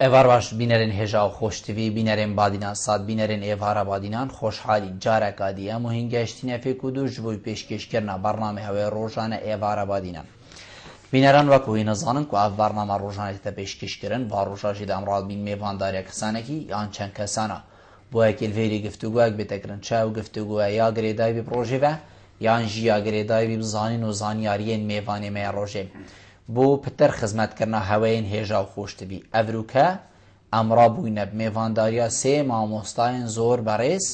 ئێوار باش بینەرن هێژا و خۆشتوی بینەرێن بادینان سات بینەرێن ئێوارە بادینان خۆشحالی جارێکا دیە و هینگەشتینە فێک و دووش بۆی پێشکەشکردنا بەرنامە هەوەی ڕۆژانە ئێوارە بادینان بینەران وەکوی نەزانن و ئاف بەرنامە ڕۆژانێتە پێشکەشکردن با ڕۆژاژی دەمڕاد بین میێڤانداریە کەسانێکی یان چەند کەسانە بۆ یەکێلڤێری گفتوگویەک بێتەکردن چاو گفتوگووە یا گرێدای بی پرۆژێڤە یان ژی یا گرێدای بی بزانین و زانیاریên میێڤانێمەیە ڕۆژێ بۆ پتر خزمەتکردنا هەوەیên هێژا و خۆشتوی ئەڤروکە ئەمڕا بووینە میێڤانداریە سێ مامۆستایên زۆر بەڕێز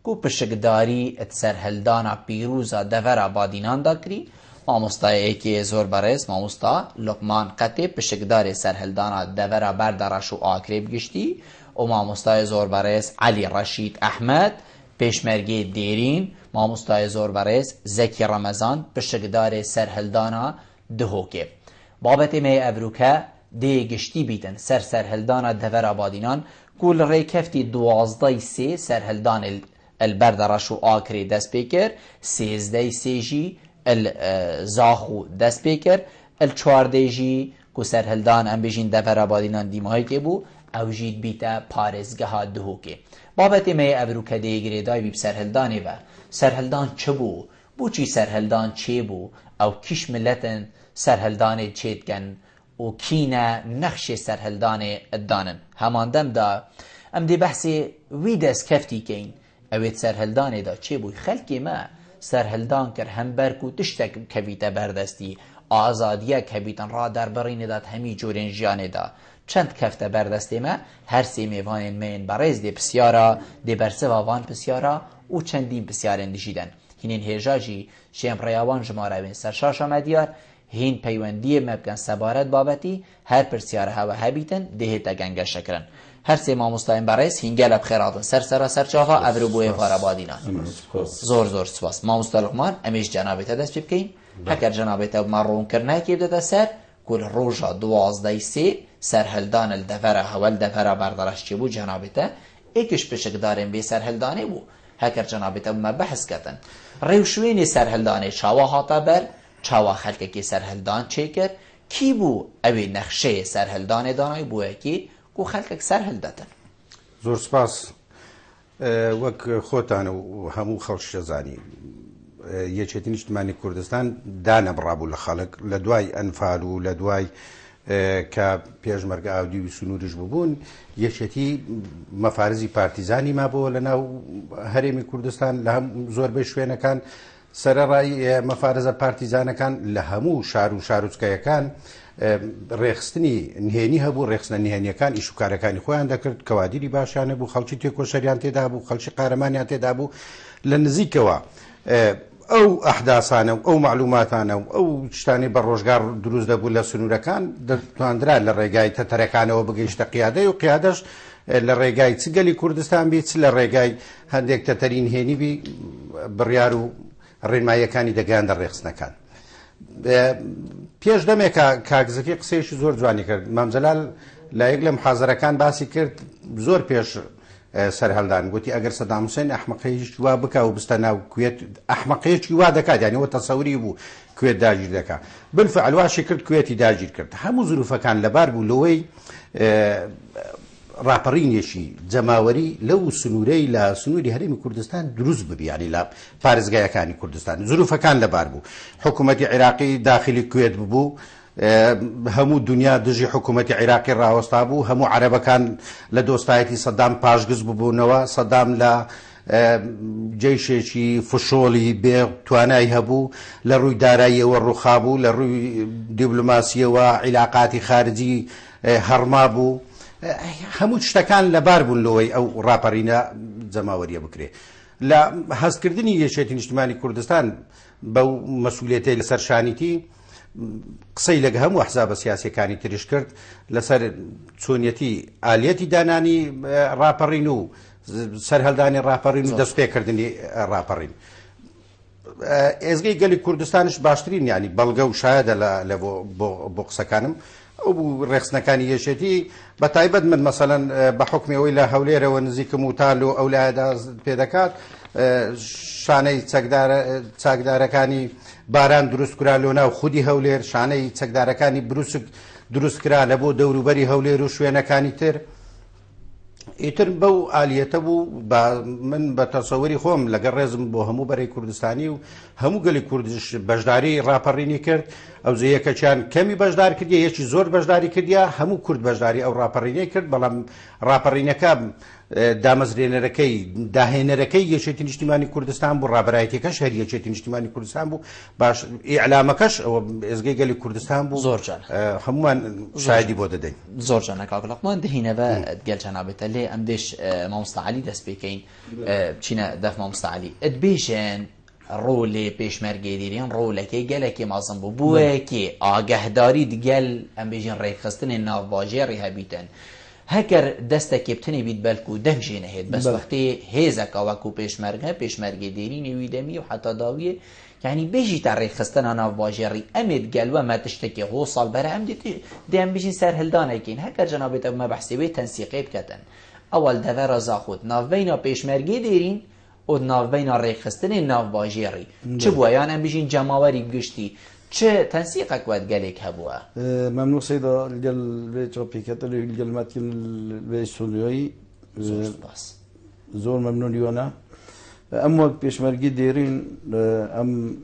و پشکداری سەرهەلدانا پیرۆزە دەڤەرە بادیناندا کری مامۆستایەکی زۆر بەڕێز مامۆستا لوقمان قەتێ پشکداری سەرهەلدانا دەڤەرە بەردەڕەش و ئاکرێ بگشتی و مامۆستای زۆر بەڕێز عەلی ڕەشید ئەحمەد پێشمەرگەی دێرین مامۆستای زۆر بەڕێز زەکی ڕەمەزان پشکداری سەرهەلدانا دهۆکێ بابەتێ مەیە ئەڤروکە دێ گشتی بیتن سەرهەلدانا دەڤەرە بادینان کو لە ڕێکەفتی دوازدەی سێ سەرهەلدان البەردەڕەش و ئاکرێ دەست پێ کرد سێزدەی سێژی زاخو دەست پێ کرد چواردەیژی کو سەرهەلدان ئەم بێژین دەڤەرە بادینان دیمەهای تێبوو ئەو ژید بیتە پارێزگەها دهۆکێ بابەتێ مەیە ئەڤروکە دێگرێدای بی سەرهەلدانێ بە سەرهەلدان چ بوو بۆچی سەرهەلدان چێ بوو ئەو کیش ملەتن سەرهەلدانێ چێتکەن و کینە نەخشێ سەرهەلدانێ ئەدانن هەماندەمدا ئەم دێ بەحسێ وی دەستکەفتی کەین ئەوێت سەرهەلدانێدا چێ بووی خەلکێ مە سەرهەلدان کرد هەم بەرک و تشتێک کەویتە بەردەستی ئازادیە کەویتن ڕادەربڕینێدات هەمی جۆرێن ژیانێدا چەند کەفتە بەردەستێمە هەر سێ میێڤانێن مەیەن بەڕێز دێ پرسیارە دێ بەرسەڤاوان پرسیارە و چەندین پرسیارێن دژیدەن هینێن هێژاژی شێم ڕێیاوان ژمارەوێن سەر شاشەمە دیار هین پەیوەندیە مەبکەن سەبارەت بابەتی هەر پرسیارە هەوە هەبیتن دێهێتە گەنگەشەکردن هەر سێ مامۆستایان بەڕێز هینگە لە بخێراتن سەرسەرە سەرچاوە ئەڤرو بۆ ئێوارە بادینان زۆر زۆر سوپاس مامۆستا لوقمان ئەمێش جەنابێتە دەست پێ بکەین هەکەر جەنابێتە مەڕۆنکردنایەکی بدەتە سەر کول ڕۆژە دوازدەی سێ سەرهەلدان دەڤەرە هەوەل دەڤەرە بەردەڕەشتی بوو جەنابێتە ئێکش پشکدارێن بێ سەرهەلدانێ بوو هەکەر جەنابێتە بمە بەحثکەتن ڕێو شوێنی سەرهەلدانێ چاوا هاتە بەر چاوا خەلکێکی سەرهەلدان چێ کرد کی بوو ئەوێ نەخشەیە سەرهەلدانێ دانای بووەکی و خەلکێک سەرهەلدەتن زۆر سپاس وەک خۆتانە و هەموو خەڵک شەزانی یەکێتی نیشتمانی کوردستان دانەبڕابوو لە خەڵک لە دوای ئەنفال و لە دوای کە پێشمەرگە ئاودی و سنوورش ببوون یەکێتی مەفارزی پارتیزانی مابووە لە ناو هەرێمی کوردستان لە هەم زۆربەی شوێنەکان سەرەڕای مەفارزە پارتیزانەکان لە هەموو شار و شارۆچکەیەکان ڕێخستنی نهێنی هەبوو ڕێخستنە نهێنیەکان ئیشوکارەکانی خۆیان دەکرد کەوادیری باشیانە بوو خەڵکی تێکۆشەریان تێدا بوو خەڵکی قارەمانیان تێدا بوو لە نزیکەوە ئەو ئەحداسانە و ئەو معلوماتانە و ئەو شتانی بە ڕۆژگار دروست دەبوو لە سنوورەکان دەتواندرا لە ڕێگای تەتەرەکانەوە بگەیشتە قیادەی و قیادەش لە ڕێگای چگەلی کوردستان بیت لە ڕێگای هەندێک تەتەری نهێنی بی بڕیار و ڕێنماییەکانی دەگەیاندە ڕێخستنەکان پێش دەمێک کاگزەکەی قسەیەکی زۆر جوانی کرد مامزەلال لایەک لە محازەرەکان باسی کرد زۆر پێش سەرهەلدان گوتی ئەگەر سەدام حوسێن ئەحمەقەیەکی وا بکە و بستە ناو کوێت ئەحمەقەیەکی وا دەکات یعنی وە تەسەوری بوو کوێت داگیر دەکات بالفعل واشی کرد کوێتی داگیر کرد هەموو زروفەکان لەبار بوو لەوەی ڕاپەڕینێکی جەماوەری لەو سنوورەی لە سنووری هەرێمی کوردستان دروست ببیانی لە پارێزگایەکانی کوردستان زروفەکان لەبار بوو حکوومەتی عێراقی داخلی کوێت ببوو هەموو دنیا دژی حکوومەتی عێراقی ڕاوەستا بوو هەموو عەرەبەکان لە دۆستایەتی سەدام پاشگز ببوونەوە سەدام لە جێیشێکی فشۆڵی بێ توانای هەبوو لە ڕووی داراییەوە ڕووخابوو لە ڕووی دیبلۆماسیەوە عیلاقاتی خارجی هەڕما بوو هەموو شتەکان لەبار بوون لەوەی ئەو ڕاپەڕینە جەماوەریە بکرێ لە هەستکردنی یەکێتی نیشتمانی کوردستان بەو مەسئولیەتەی لەسەر شانیتی قسەی لەگە هەموو ئەحزابە سیاسیەکانی تریش کرد لەسەر چۆنیەتی ئالێتی دانانی ڕاپەڕین و سەرهەلدانی ڕاپەڕین و دەستپێکردنی ڕاپەڕین ئێزگەی گەلی کوردستانش باشترین ینی بەڵگە و شایەدە لە بۆ قسەکانم ئەو ڕێخستنەکانی یەشێتی بە تایبەت من مەسەلەن بە حکمەوەی لە هەولێرەوە نزیکم و تال و ئەو لایەدا پێدەکات شانەی چاکدارەکانی باران دروست کرا لۆ ناو خودی هەولێر شانەی چەکدارەکانی بروسک دروستکرا لە بۆ دەوروبەری هەولێر و شوێنەکانی تر ئیتر بەو ئالیەتە بوو من بە تەسەوەری خۆم لەگەڵ ڕێزم بۆ هەموو بەرەی کوردستانی و هەموو گەلی کوردش بەشداری ڕاپەڕینی کرد ئەو یەکەچیان کەمی بەشدار کردی یەکی زۆر بەشداری کردیا هەموو کورد بەشداری ئەو ڕاپەڕینەی کرد بەڵام ڕاپەڕینەکە دامەزرێنەرەکەی داهێنەرەکەی یەکێتی نیشتیمانی کوردستان بوو ڕابەرایەتەکەش هەر یەکێتی نیشتیمانی کوردستان بوو باش ئیعلامەکەش ئەوە ئێزگەی گەلی کوردستان بوو زۆرجان هەمومان شایدی بۆ دەدەین زۆرجان کاکڵقمان دهینەوە گەلچە نابێتە لێ ئەم دێش مامۆستاعالی دەست پێکەین چینە دەف مامۆستاعالی ئەتبێژێن ڕۆلێ پێشمەرگێدیریان ڕۆلەکەی گەلێکی مازم بوو بووەکی ئاگەهداری دگەل ئەم بێژین ڕێکخستنی ناوباژێڕی هەبیتن هەکەر دەستێکی بتنی بیت بەلکو دەمژێنە هێت بەس وەختی هێزەکە وەکو پێشمەرگێدێرینی ویدەمی و حتا داویە یعنی بێژی تا ڕێکخستنە ناوباژێڕی ئەمێت گەلوە مە تشتێکی هۆ ساڵ بەرە ئەم دێم بژین سەرهەلدانێکین هەکەر جەنابێتە مە بەحسیبێت تەنسیقی بکەتن ئەوەل دەڤەرە زاخوت ناوبەینە پێشمەرگێدێرین و ناوبەینە ڕێکخستنی ناوباژێڕی چ بووە یان ئەم بژین جەماوەری گشتی چه تنسيقك واتقالك هبوها ممنوع سيدا الجل بيتشو بيكتر الجل ماتكن بيسوليوي زور ممنون يونا ام وقت بيشمرقي ديرين ام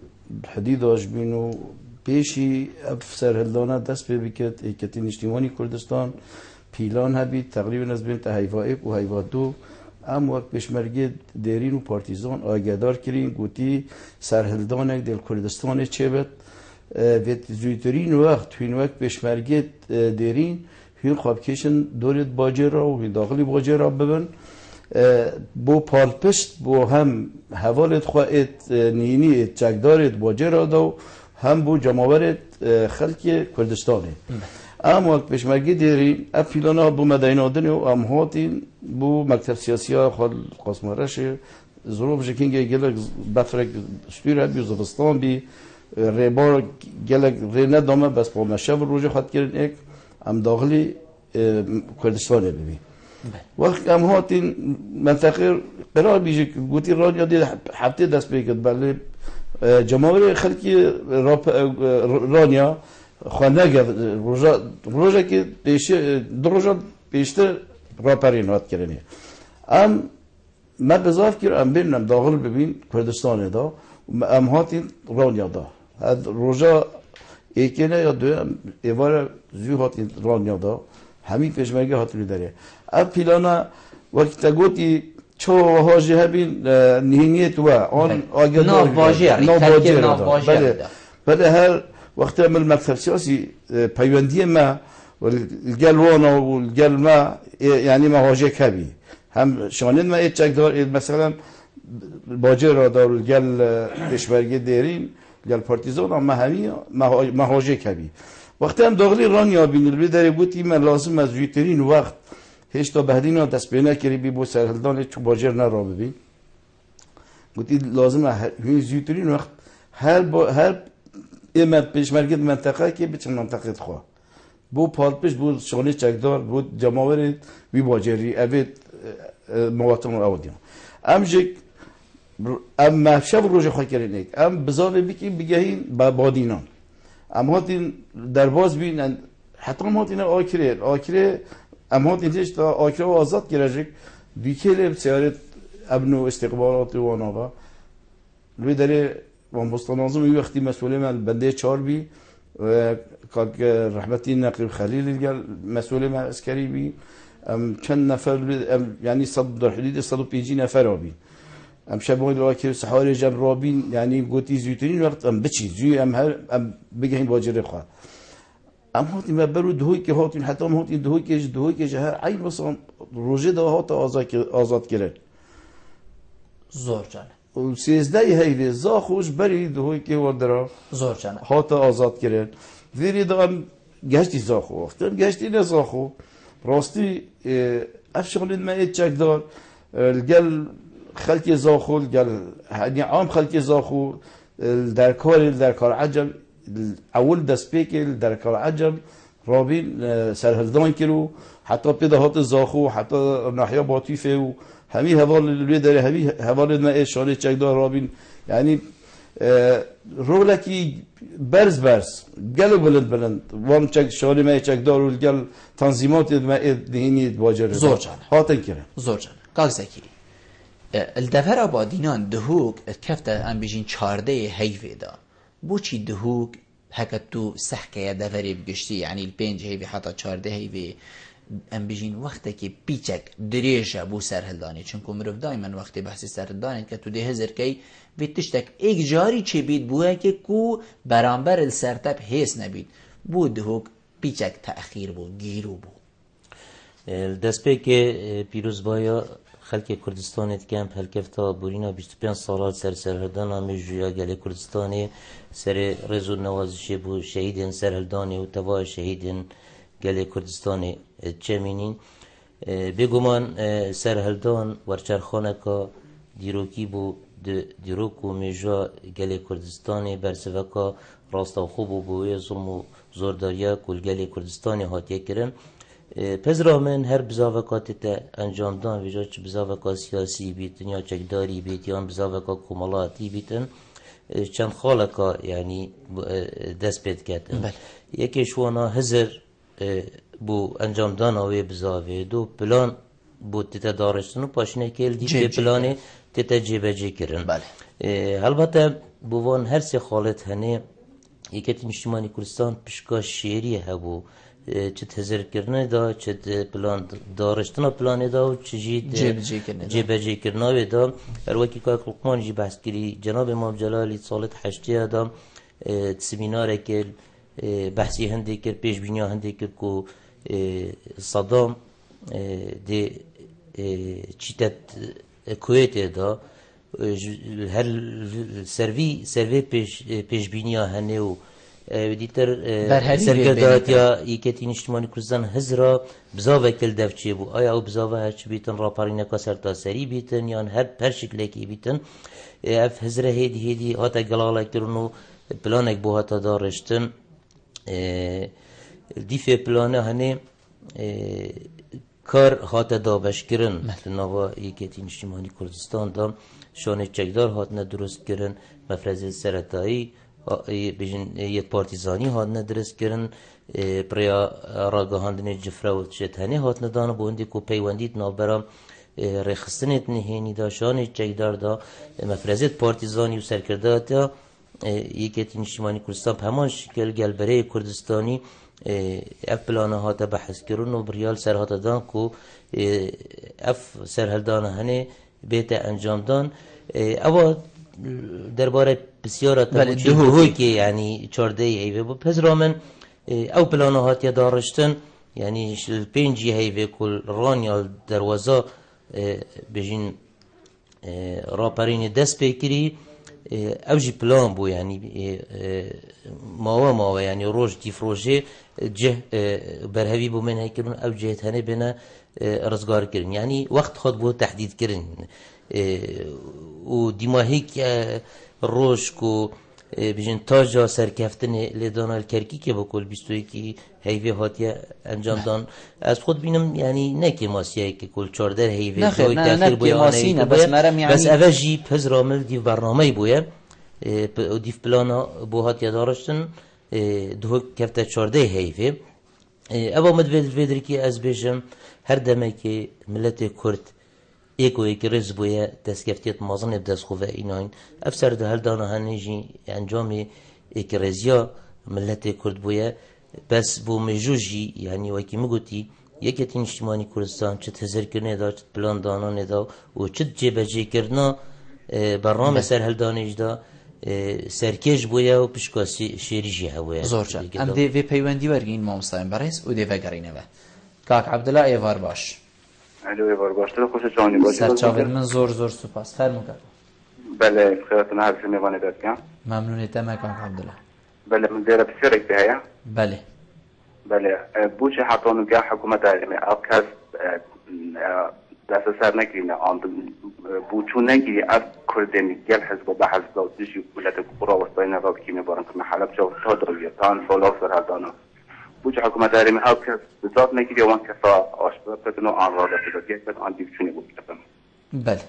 حديد واجبينو بيشي افسر هلدانا دست بيكت ايكتين اجتماعي كردستان بيلان هبي تقريبا از بين هيفائق و هيفا دو ام وقت بيشمرقي ديرين و بارتيزان آگادار كرين قوتي سرهلدانك دل كردستان چبت و زودترین وقت توی وقت پشمرگت دیرین هیل خواب کشن دورت باجرا و داخلی باجرا ببن بو پالپشت بو هم حوالت خواهد نینی چکدارت باجرا دو هم بو جماورت خلق کردستانه ام وقت پشمرگی دیرین افیلانا بو مدینادن و ام هاتین بو مکتب سیاسی ها خال قاسمارش ظروف جکینگه گلک بفرک شتویر بی زبستان بی ریبار گلک ری ندامه بس با مشهور روزه خواهد کردن ایک ام داخلی کردستانه ببین وقت ام هاتین منطقه قرار بیشه گوتی رانیا دید هفته دست بکرد بله جماعه خلقی رانیا خوانده گرد روزه که دو روزه بیشتر راپرین هات کردنی ام ما بزاف کرد ام بینم داخل ببین کردستانه دا ام هاتین رانیا دا هاد روزا ایکنه یا دو ایوار زی هاتین رانیا دا همین پشمرگی هاتونی داره اب پیلانا وقت گوتی چو هاجی هبین نهینیت و آن آگدار ناواجر بله هر وقت عمل مکتب سیاسی پیوندی ما والجلوانا والجل ما يعني ما هاجي كبي هم شانين ما يتشك دار مثلا باجر دار الجل پشمرگی دیرین گل پارتیزان اما همی مهاجه کبی وقتی هم داخلی رانیا بینید بیداری بودی من لازم از زودترین وقت هیچ تا بهدین ها دست بینه کری بی بو سرهلدان چو باجر نرا ببین بودی لازم زودترین وقت هر ایمت پیشمرگی منطقه که بچن منطقه خواه بو پالپش بو شانه چکدار بو جماورد بی باجری اوید مواطن اودیان امجک اما شب روز خواهی کردنید ام بزاره بیکیم بگهین با بادینان ام هاتین درباز بین حتی ام هاتین آکره ام هاتین تیش تا آکره و آزاد کرده بیکیل سیارت ابنو استقبالات و آنها لوی داره وان بستانازم یه وقتی مسئوله من بنده 4 بی که رحمتی نقیب خلیل مسئوله من اسکری بی چند نفر یعنی صد در حدود 150 نفر آبی ام شبوی لوا که سحاری جب رابین یعنی گوتی زودترین وقت ام بچی زوی ام هر ام بگهین باجر خواه ام هاتیم برو دهوی که هاتیم حتی ام هاتیم دهوی که هر عین بسام روزه ده هات آزاد کرد زور جانه و 13 هیله زاخوش بری دهوی که وردرا زور جانه هات آزاد کرد ویری دام گشتی زاخو وقتم گشتی نه زاخو راستی افشغلید ما ایچک دار الگل خلقی زاخو الگل یعنی عام خلقی زاخو در کار عجب اول دست پیکل در کار عجب رابین سرهلدان کرو حتی پیدا هات زاخو حتی ناحیه باطیفه و همی حوال داره همی حوال ما شانه چک دار رابین یعنی رولکی برز گلو بلند وام چک شغلی ما چک دار و گل تنظیمات ما دهینی واجره زور جانه هاتن کرد زور جانه کاک زکی الدفر آبادینان دهوک کفت ام بیجین 14 هیوه دا بوچی دهوک هکت تو سحکه دفری بگشتی یعنی الپنج هیوه حتی 14 هیوه ام بیجین وقتی که پیچک دریجه بو سرهلدانی چون کمروف دائما وقتی بحثی سرهلدانی که تو ده هزر کی ویتشتک ایک جاری چه بید بوه که کو برانبر السرتب هیس نبید بود هوک پیچک تأخیر بو گیرو بو دست به که پیروز بایا خلق کردستان کمپ هلکفتا بورینا 25 سالات سرهلدان همی جویا گل کردستانی سر رزو نوازشی بو شهیدین سرهلدانی و توا شهیدین گل کردستان چمینین بگمان سرهلدان ورچرخانه که دیروکی بو دیروک و میجا گل کردستانی برسوکا راستا خوب و بوی ظلم و زورداریا کل گل کردستانی هاتیه کرن پزرا من هر بزاوکات تا انجام دان ویجا چه بزاوکا سیاسی بیتن یا چکداری بیت یا بزاوکا کمالاتی بیتن چند خالکا یعنی دست پید کردن یکی شوانا هزر بو انجام دان آوی بزاوی دو پلان بو تیتا دارشتن و پاشنه که دی پلانه تیتا جیبه جی کرن البته بوان هر سی خالت هنه یکت مجتمعی کردستان پشکا شیری هبو چه تزر کرنه دا چه پلان دارشتن پلانه دا و چه جیبه جی کرنه دا هر وکی که قلقمان جی بحث کری جناب امام جلالی سالت حشتی دا سمیناره که بحثی هنده کر پیش بینیا هنده کر که صدام ده چیتت کویت دا هر سروی پیش بینیا هنه و دیتر سرگردات یا یکتی اجتماعی کردستان هزرا بزاوه کل دفچه بو آیا او بزاوه هرچی بیتن راپارینه که سرتاسری بیتن یا هر شکلی که بیتن اف هزره هیدی هاتا گلاله کرن و پلانک بو هاتا دارشتن دیفه پلانه هنه کار هاتا دابش کرن نوا یکتی اجتماعی کردستان دا شانه چکدار هاتنه درست کرن مفرز سرطایی بیشن یک پارتیزانی هاتنه درست کرن پریا راگهاندن جفره و شتهنه هاتنه دانه بوندی کو پیوندید نابرام رخصتنت نهینی دا شانه چکدار دا مفرزت پارتیزانی و سرکردات یکتی اجتماعی کردستان همان شکل گلبره کردستانی اف پلانه هاتا بحث کرن و بریال سر هاتا دان کو اف سرهلدانه هنه بیت انجام دان اوا درباره بسیارت دهوی که یعنی 14 هیوه با پزرا من او پلانه هاتی دارشتن یعنی 5 هیوه کل رانیال دروازه بجین راپرین دست بکری او جی پلان بو یعنی ماوا یعنی روش دیفروژه جه برهوی بو من هیکرون او جهت هنه بنا رزگار کرن یعنی وقت خود بو تحدید کرن و دیماهی که روش کو بیشتر تاجا سرکفتن لیدانال کرکی که با کل 21 هیوه هاتیه انجام دان از خود بینم یعنی نه که ماسیه که کل 14 هیوه دوی تأخیر بویا آنه بس اوجی پز رامل دیو برنامه بویا دیو پلانا بو هاتیه دارشتن دو کفته 14 هیوه اما مدویدر که از بیشم هر دمه که ملت کرد ایک رز بویا دستگفتیت مازن بدست خواه ایناین افسر ده هل دانه هنجی انجام ایک رزیا ملت کرد بویا بس بو مجوجی یعنی وکی مگوتی یکیت اجتماعی کردستان چه تزر کرنه دا چه پلان دانه دا و چه جبه جی کرنه برنامه سر هل دانه دا سرکش بویا و پشکا شیریجی هویا زور جان ام دی وی پیوندی ورگین مامستاین برایس و دی وگرینه و کاک عبدالله ایوار باش الو ایوار باش تو خوش جانی باشی سرچاوید من زور سپاس فرمو کرد بله خیرتون هر شو میوانه داد کم ممنونیتم کاک عبدالله بله من دیره بسیارک بهایا بله بله بوچه حتانو گه حکومت علمی اب کس دست سر نگیرینه آن بوچو نگیری از کردمی گل حزب و به حزب و دیشی ولت قرا وستای نواب کی میبارن که محلب جو تا داویه تان فولاف سر هدانا بوچه حکومت علمی اب کس بذات نگیری وان کسا آشبه بتنو آن را دست داد یک بد آن دیو چونی بود کتم بله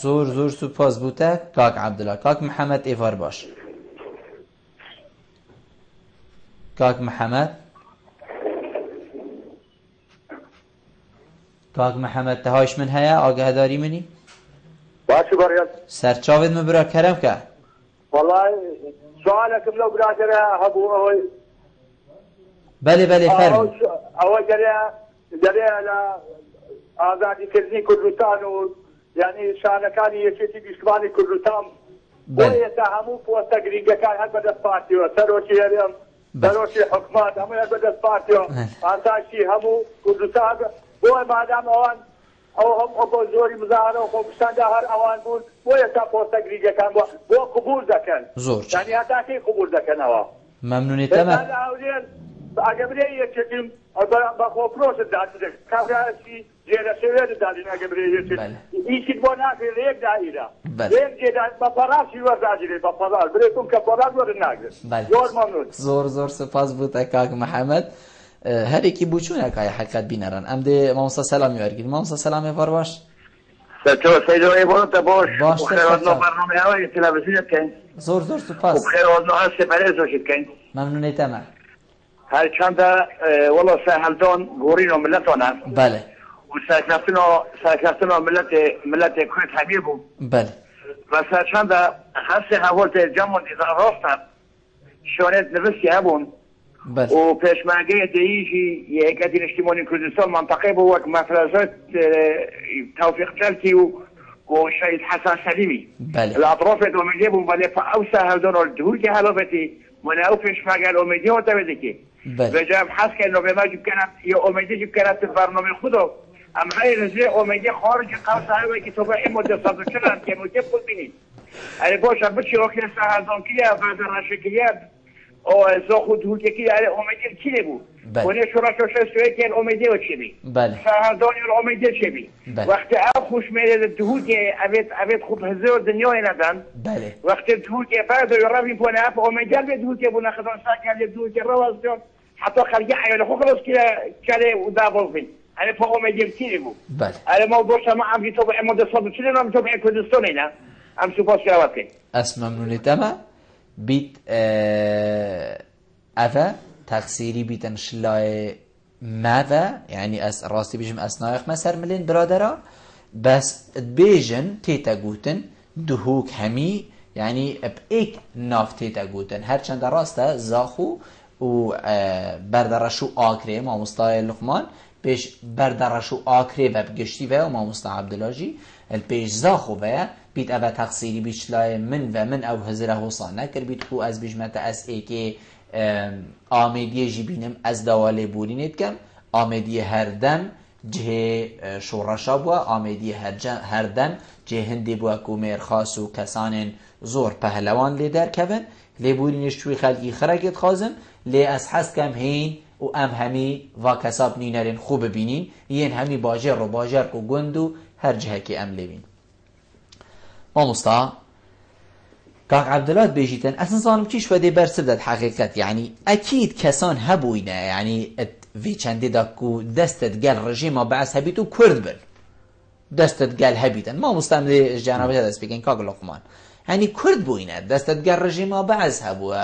زۆر سوپاس بووتە کاک عەبدوڵا. کاک محەممەد ئێڤار باش. کاک محەممەد تەهاش من هەیە ئاگەهداری منی باشی بەڕێز سەرچاوێت من برا کەرەم کە وەڵای سوالێکم لەو برادرە هەبوو ئەوەی بەلێ فەرموو ئەوە دەرێ لە ئازادیکردنی کوردستان و یعنی شانەکانی یەکێتی نیشتیمانی کوردستان بۆیەتا هەموو پۆستە گرنگەکان هەر بەدەست پارتیەوە سەرۆکی هەرێم سەرۆکی حکومات هەموو هەر بەدەست پارتیەوە ئاساشی هەموو کوردستان بۆی مادام ئەوان ئەو هەم بۆ زۆری مزاهرە و خۆپشتاندا هەر ئەوان بوون بۆیەتا پۆستە گرنگەکان بۆ قبول دەکەن زۆر یعنی هەتاکەی قبول دەکەنەوە مەمنونێتەمە ئەگەبرێ یەکێتیم بە خۆپرۆست دادرێت کابراسی جێرە شێوێت دادین ئەگەبرێ یەکێت هیچیت بۆ ناکرێت لە یەک دائیرە لێک جێدا بە پەڕاشی وەرداگیرێت بە پەڕاش برێتم کە پەڕاش وەرن ناگرێت زۆر مەمنون زۆر سپاس بووتە کاک محەممەد هەرێکی بچوونەکای حەقەت بینەرن ئەم دێ مامۆستا سەلامی وەرگین مامۆستا سەلامی ڤار باش سيدي بورتا باش وخير وزنو برنامج هواي تلفزيون كاين زۆر سپاس وخير وزنو هسه بريزو شي كاين مەمنونێتەمە هاي كاندا والله سهلتون غورينو ملتونا بله وساكرتنو ملت كويت حبيبو بله بس كاندا هسه حاولت الجمع اذا رفضت شونت نفسي هبون بله وبيشماقية يجي يقدر اجتماعي كردستان منطقة بوك مفرزات توفيق جلتي وشهيد حسن سليمي بله الأطراف الأميدية بمبالي فأوسع هذون الدهوكي هلوبتي من أو بيشماقية الأميدية وتبدكي بجاب حسك إنه بما جب كانت يا أميدية جب كانت البرنامج خده أم هاي رجع أميدية خارج قوس هاي كتبه إمودة صدقنا كانوا يبقوا بيني أنا بوش أبتشي روكي هذون كلها بعد الرشكيات او زخود هوتی کی علی امیدی کی بود ونه شورا شوی که امیدی و چی بی فهدانی امیدی چی بی وقتی آب خوش میره دهوتی اوید خوب هزار دنیا ندن وقتی دهوتی بعد یرابی پونه آب امیدی به دهوتی بونه خدان ساکن دهوتی روازدان حتی خارجی عیال خوب خلاص کله و دابوفین علی پا امیدی کی بود علی موضوع شما عم تو به امود صد چی نام تو به کردستان نه ام سپاس کردم اسمم نونیتما بیت أفا تقصيري بيتن شلاي ماذا يعني راسي بيجم أسنايق مسر ملين برادرا بس بيجن تيتا قوتن دهوك همي يعني بإيك ناف تيتا قوتن هرچند راستا زاخو و بردرشو آكري ما مستاي لقمان بيش بردرشو آكري و بگشتي و ما مستاي عبدالله البيش زاخو و بیت أبا تقصيري بيشلاي من أو هزره وصان نكر بيت خو از بيجمت أس إيكي آمدية جبينم از دوالي بولينت كم آمدية هردم جه شورشا بوا آمدية هردم جه هندي بوا كومير خاص و كسان زور پهلوان لدر كبن لبولينش شوي خلقي خرقت خازم لي از حس كم هين و ام همي و كساب نينرين خوب بينين ين همي باجر و باجر و گندو هر جهه كي ام لبين ماموستا كاك عبدالله بيجيتن اصلا صانم چيش وده برسبدت حقيقت يعني اكيد كسان هبوينه يعني في چنده داكو دستت قال رجيما بعث هبيتو كرد بل دستت قال هبيتن ماموستا من جانبه دست بگن كاك لقمان يعني كرد بوينه دستت قال رجيما بعث هبوه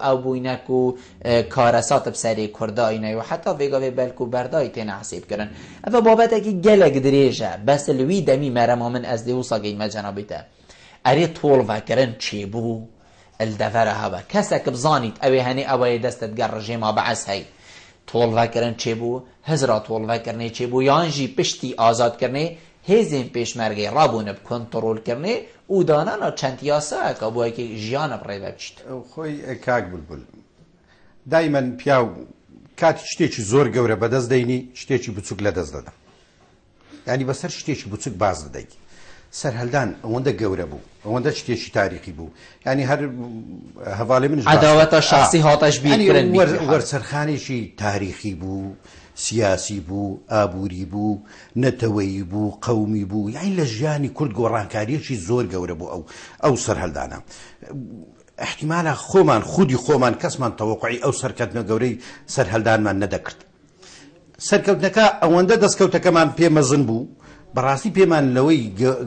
او بوينه كو كارسات بسري كرداينه و حتى فيگا في بلكو برداي تين حسيب کرن اما بابت اكي گلق دريجه بس الوي دمي مرما من از ديوسا قيمة جانبته اري طول فكرن چي بو الدفره هوا كسك بزانيت اوي هني اوي دستت قال رجيما بعث هي طول فكرن چي بو هزرا طول فكرني چي بو يانجي پشتي آزاد کرنه هزين پیشمرگی رابون بکنترول کرنه او دانانا چند یاسا اکا بوی که جیان بریده بچید خوی کاک بلبل دایما پیاو کاتی شتێکی زۆر گەورە بەدەست دەینی شتێکی بچووک لەدەست دەدەم ینی بەسەر شتێکی بچووک باز دەدەیت سەرهەڵدان ئەوەندە گەورە بوو ئەوەندە شتێکی تاریخی بوو ینی هەر هەواڵێ منش عەداوەتە شخصی هاتەش بیرکردن وەرسەرخانێکی تاریخی بوو سیاسی بوو ئابووری بوو نەتەوەیی بوو قەومی بوو یعنی لە ژیانی کورد گۆڕانکاریەکی زۆر گەورە بوو ئەو سەرهەڵدانە احتیمالە خۆمان خودی خۆمان کەسمان تەوەقعی ئەو سەرکەوتنە گەورەی سەرهەڵدانمان نەدەکرد سەرکەوتنەکە ئەوەندە دەستکەوتەکەمان پێمەزن بوو بەڕاستی پێمان لەوەی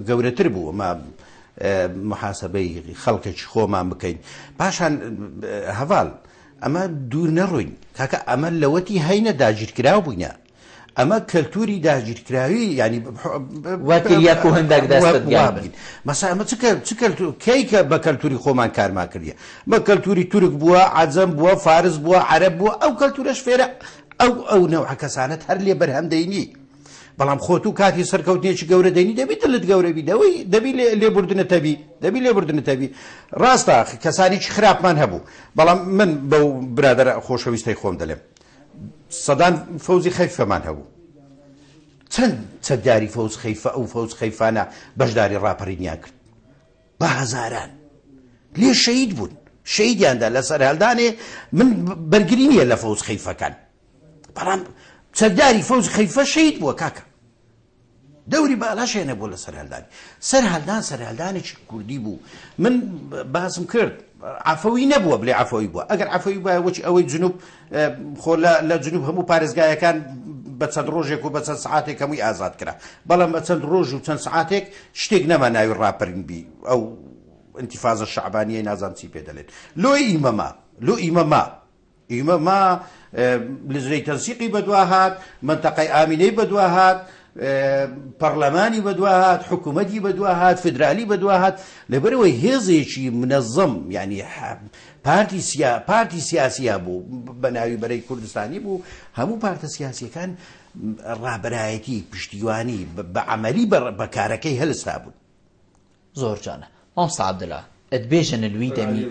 گەورەتر بوو ئەمە محاسبەی خەڵکێکی خۆمان بکەین پاشان هەڤاڵ ئەمە دوور نەڕۆین کاکە ئەمە لەوەتی هەینە داگیرکراو بووینە ئەمە کەلتوری داگیرکراوی ینی وەکیلیەک و هەندێک دەستت بین مەسا ئەمە کەی کە بە کەلتوری خۆمان کارمان کردیە بە کەلتوری تورک بووە عەجەم بووە فارس بووە عەرەب بووە ئەو کەلتورەش فێرە ئەو نەوع کەسانت هەر لێ بەرهەم دەینی بەڵام خۆت و کاتی سەرکەوتنێکی گەورە دەینی دەبیت لت گەورەبی دەبی لێبوردنەتەبی دەبی لێبوردنەتەبی ڕاستە کەسانێکی خراپمان هەبوو بەڵام من بەو برادەرە خۆشەویستەی خۆم دەڵێم سەدان فەوزی خەیفەمان هەبوو چەند چەکداری فەوز خەیفە ئەو فەوز خەیفانە بەشداری ڕاپەڕینیان کرد بە هەزاران لێ شەهید بوون شەهیدیاندا لەسەر هەڵدانێ من بەرگری نییە لە فەوز خەیفەکان بەڵام چەکداری فەوز خەیفە شەهید بووە کاکە دەوری باڵاشێنە بۆ لە سەرهەڵدان سەرهەڵدانێکی کوردی بوو من باسم کرد عفەوی نەبووە بڵێ عفەوی بووە ئەگەر عفەوی بووە وەچی ئەوەی جنوب خۆ لە جنوب هەموو پارێزگایەکان بە چەند ڕۆژێک و بە چەند سعاتێک هەمووی ئازاد کرا بەڵام بە چەند ڕۆژ و چەند سعاتێک شتێک نەما ناوی ڕاپەرینبی ئەو انتیفازە شعبانیەی نازانم چی پێ دەڵێن لۆ ئیمەما لزرەی تەنسیقی بەدوا هات منتەقەی ئامینەی بەدوا هات پەرلەمانی بەدوا هات حکوومەتی بەدوا هات فدرالی بەدوا هات لەبەرەوەی هێزێکی منەظەم ینی پارتی سیاسیە بوو بە ناوی بەرەی کوردستانی بوو هەموو پارتە سیاسیەکان ڕابەرایەتی پشتیوانی بە عەمەلی بە کارەکەی هەلستا بوون زۆر جانە مامۆستا عەبدوڵڵا ئەتبێژن لوی دەمی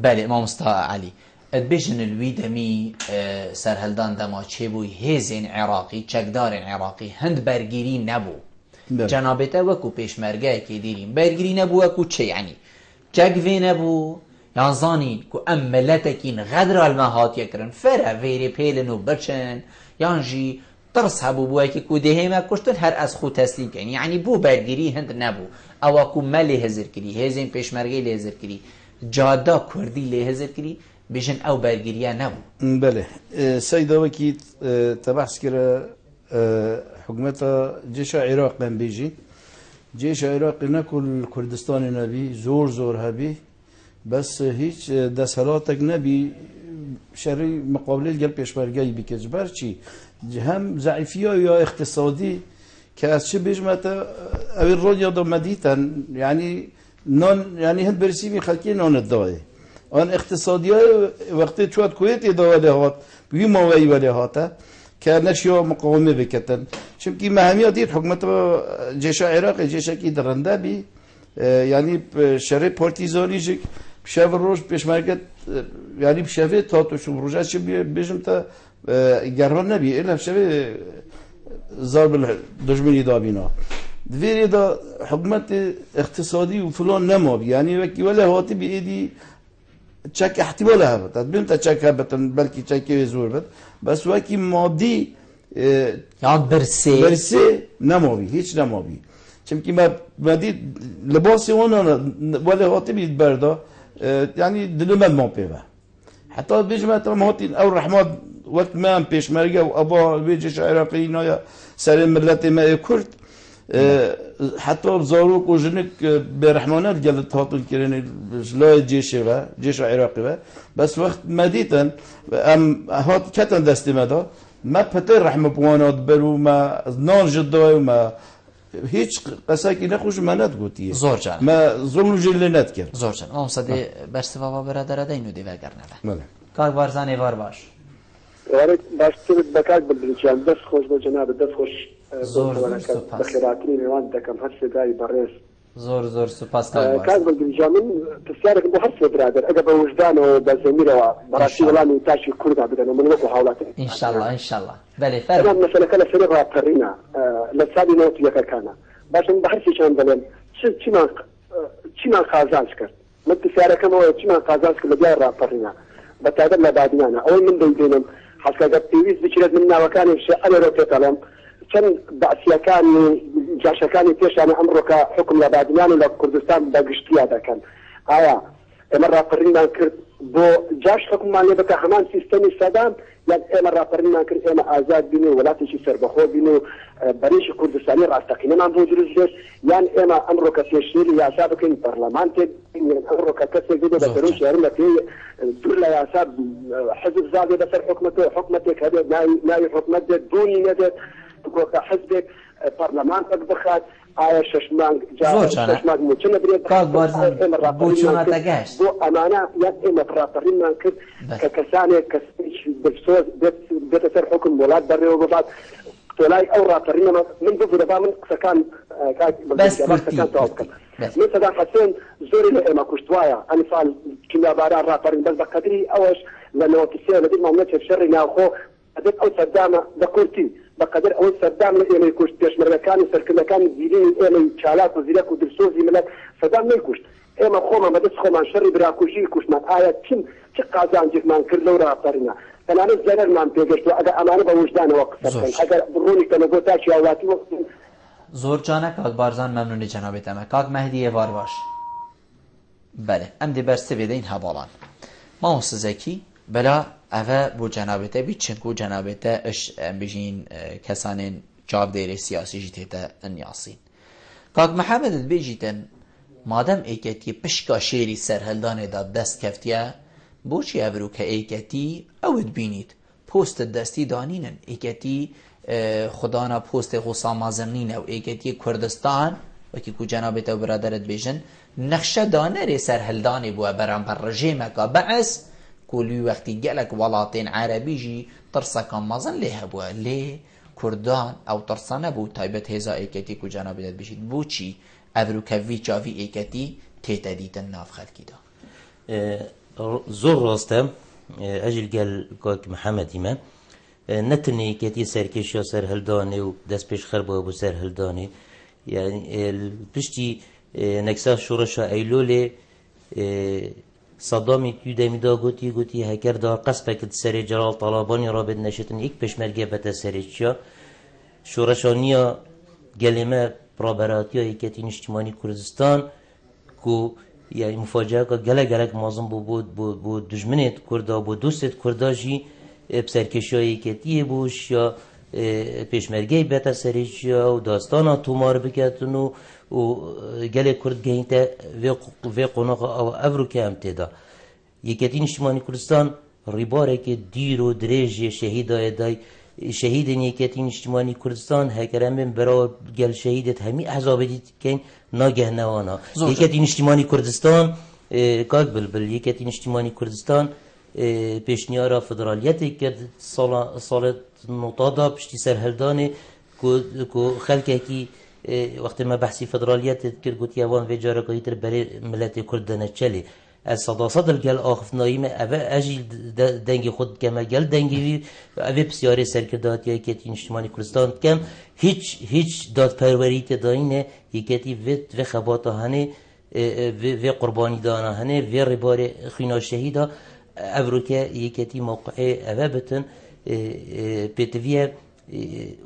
بەڵێ مامۆستا عەلی ئەتبێژن لوی دەمی سەرهەڵدان دەما چێبووی هێزێن عێراقی چەکدارێن عێراقی هەند بەرگیری نەبوو جەنابێتە وەکو پێشمەرگایەکی دیرین بەرگیری نەبوو وەکو چ یعنی چەکڤێ نەبوو یان زانین کو ئەم مەلەتێکین غەدرالمە هاتیەکردن فەرە vêrê pêlin û biçin yan jî tirs hebû bûyekî ku dihême kuştin her ez xwe teslîm kirin yani bû bergirî hind nebû ewa ku me lê hezir kirî hêzên pêşmergê lê hezir kirî cada kurdî lê hezir kirî bêjin ew bergiriya nebû بله سيدة وكيت تبحث كرا حكومة جيش العراق من بيجي جيش العراق نكل كردستان نبي زور هبي بس هيج دسهلاتك نبي شري مقابله قال بيشمرجي بكجبر شي هم ضعيفيه يا اقتصادي كاس بيجمته او الراديو دو مديتن يعني نون يعني هند برسيمي خلكي نون الدواي آن اقتصادی وقتی چواد کویت اداره هات بی موایی ولی هاته که نشیا مقاومه بکتن چونکی مهمیه دید حکومت جیش عراق جیش کی درنده بی یعنی شر پارتیزانی جک شب روز پیشمرگت یعنی شب تا تو شب روزش بیشم تا گران نبی الا شب ضرب دشمنی دابینا دویری دا حکومت اقتصادی و فلان نمابی یعنی وکی ولی هاتی بیدی چک احتمالها هبت بیم تا چک هبت بلکی چکی زور بد بس وکی مادی یاد برسه نمابی هیچ نمابی چونکی مادی لباسی اونا ولی هاتی بید بردا یعنی دلمن ما پیوه حتی بیجمه ترم هاتی او رحمت وقت ما هم پیشمرگه و ابا بیجش عراقی نایا سر ملت ما کرد حتی زاروک و جنک به رحمانات جلت هاتون کردن جلای جیش عراقی و بس وقت مدیتن ام هات کتن دستی مدا ما پتر رحمه بوانات برو ما نان جدای و ما هیچ قصاکی نخوش منات گوتیه زور جان ما ظلم جلی نت کرد زور جان اون صدی برسی بابا برادر دینو دی وگرنه بله کار بارزانی وار باش وارد باشتر بکار بدرچان دست خوش با جناب دست خوش زور سپاس بخیراتی میوان دکم هر سدای برز زور سپاس کار بدرچان من تسیارك بو هر سد برادر اگر به وجدان و به زمیر و براسی ولانی تاشی کرده بدن من وقو حالات ان شاء الله بله فرق انا مثلا كلا فريق قرينا لسادي نوت يكانا باش بحر شي كان بلن چی من قازانش کرد من تسیاركم و چی من قازانش کرد لجای را قرينا بتعدد لبعدنا اول من دينم حسب تيويز بشرت منا وكان الشيء انا لو تتلم كان بعثيكان جاشكاني تيش انا امرك حكم لبعدنان ولا كردستان باقشتي هذا كان مرة قرينا كرت بۆ جاش حکومان لێ بکە هەمان سیستەمی سەدام یان ئێمە ڕاپەڕینمان کرد ئێمە ئازاد بین و وڵاتێکی سەربەخۆ بین و بەرێشی کوردستانی ڕاستەقینەمان بۆ دروست بێت یان ئێمە ئەمڕۆ کە پێشێری یاسا بکەین پەرلەمانتێک ئەمڕۆ کە کەسێک بێت بە دەرەوش یاریمە پێ دوور لە یاسا حزب زادێ بەسەر حکومەتێک هەبێت ناوی حکومەت دێت دۆنی نەدێت کۆکە حزبێک پەرلەمانتێک بخات ئایا شەشمانگ موچنە برێت بۆ چۆناتە گەشت بۆ ئەمانە یان ئێمە ڕاپەڕینمان کرد کە کەسانێک کەس بێتە سەر حکم وڵات بەڕێوە ببات تۆلای ئەو ڕاپەڕینەمە من ببوورەبا من قسەکان تەواو بکەم من سەدام حەسێن زۆری لە ئێمە کوشتوایە ئەنفال کیمیاباران ڕاپەڕین بەس بە قەدری ئەوەش لە 93 لە دیمە نەچێت شەڕی ناوخۆ ئەدەت ئەو سەردامە دەکورتی بەقدر ئەوەی سەردام لە ئێمەی کوشت پێشمەرگەکانی سەرکردەکانی زیرەی ئێمەی چالاک و زیرەک و دلسۆزی ملەت سەردام نەیکوشت ئێمە خۆمان بەدەست خۆمان شەڕی براکوژی کوشتمان ئایا چ قازانجێکمان کرد لەو ڕاپەڕینە تەنانەت زەرەرمان پێگەشتووە ئەگەر ئەمانە بە وجدانەوە قسە بکەن ئەگەر بڕۆنی کەنەگۆ تاچی هاوڵاتی وەختن زۆر جانە کاک بارزان مەمنونی جەنابێت ئەمە کاک مەهدی ئێوار باش بەێ ئەم دێ بەرسە بێدەین هەباڵان مامۆستا زەکی بەلا ئەvە بۆ جەنابێتە بیت چنکو جەنابێتە ئەش بژین کەسانێن چاودێرە سیاسیژی تێتە ئەنیاسین کاک محەممەدت بێژیتن مادەم ئێکەتی پشکا شێری سەرهەلدانێدا دەست کەفتیە بۆچی ئەبرو کە ئێکەتی ئەوت بینیت پۆستت دەستی دانینن ئێکەتی خوددانە پۆستی غوسامازنینە و ئێکەتی کوردستان وەکی کو جەنابێتە و برادرت بێژن نەخشە دانەرێ سەرهەلدانی بووە بەرامبەر ڕژێمەکە بەعس کولی وەختی گەلک وڵاتێن عەرەبیژی ترسەکان مەزن لێ هەبووە لێ کوردان ئەو ترسە نەبوو تایبەت هێزا ئێکەتی کو جەنابێتت بژیت بۆچی ئەبرو کە ڤی چاوی ئێکەتی تێتە دیتن ناف خەلکیدا زۆر ڕاستە ئەژیل گەل کاک محەممەدیمە نەتنی ئێکەتی سەرکێشیە سەرهەلدانێ و دەست پێش خەربەوە بۆ سەرهەلدانێ پشتی نەکسا شوڕەشە ئەیلۆلێ سەدامی دەمیدا گوتی هەکەردا قەسپێکت سەرێ جەلال تەڵابانی ڕابێت نەشتن ئیک پێشمەرگێ بەتە سەرێکیە شوڕەشانیە گەلێمە ڕابەراتیە یەکەتی نیشتیمانی کوردستان کو یعنی مفاجعەکە گەلک مازن بۆ دژمنێت کوردا بۆ دۆستێت کورداژی سەرکێشیە یەکەتیە بووش یا پێشمەرگەی بێتە سەرێکیە و داستانە تۆمار بکاتن و gelek Kurd geyinte ve konağa Evrukê em têda. Yeketî Niştimanî Kurdistan rîbarekê dîr û dirêj şehîdayê day şehîdên Yeketî Niştimanî Kurdistan hekeremên beraw gel şehîdet hemî ehzabê dîtin nageh newana. Yeketî Niştimanî Kurdistan kak bilbil Yeketî Niştimanî Kurdistan pêşniyara federaliyetê kir sala nota da piştî serhildanê ku xelkekî وقتی ما بحثی فدرالیت کرد گویی آوان و جارگاهی تر برای ملت کرد دنچلی از صداصد الگل آخف نایم اوه اجی دنگی خود کم گل دنگی اوه بسیاری سرکردات یا یکتی نشتمانی کردستان کم هیچ داد پروریت داینه یکتی و خبات هنه و قربانی دانه هنه و ربار خینا شهیدا ابروکه یکتی موقعه اوه بتن پتویه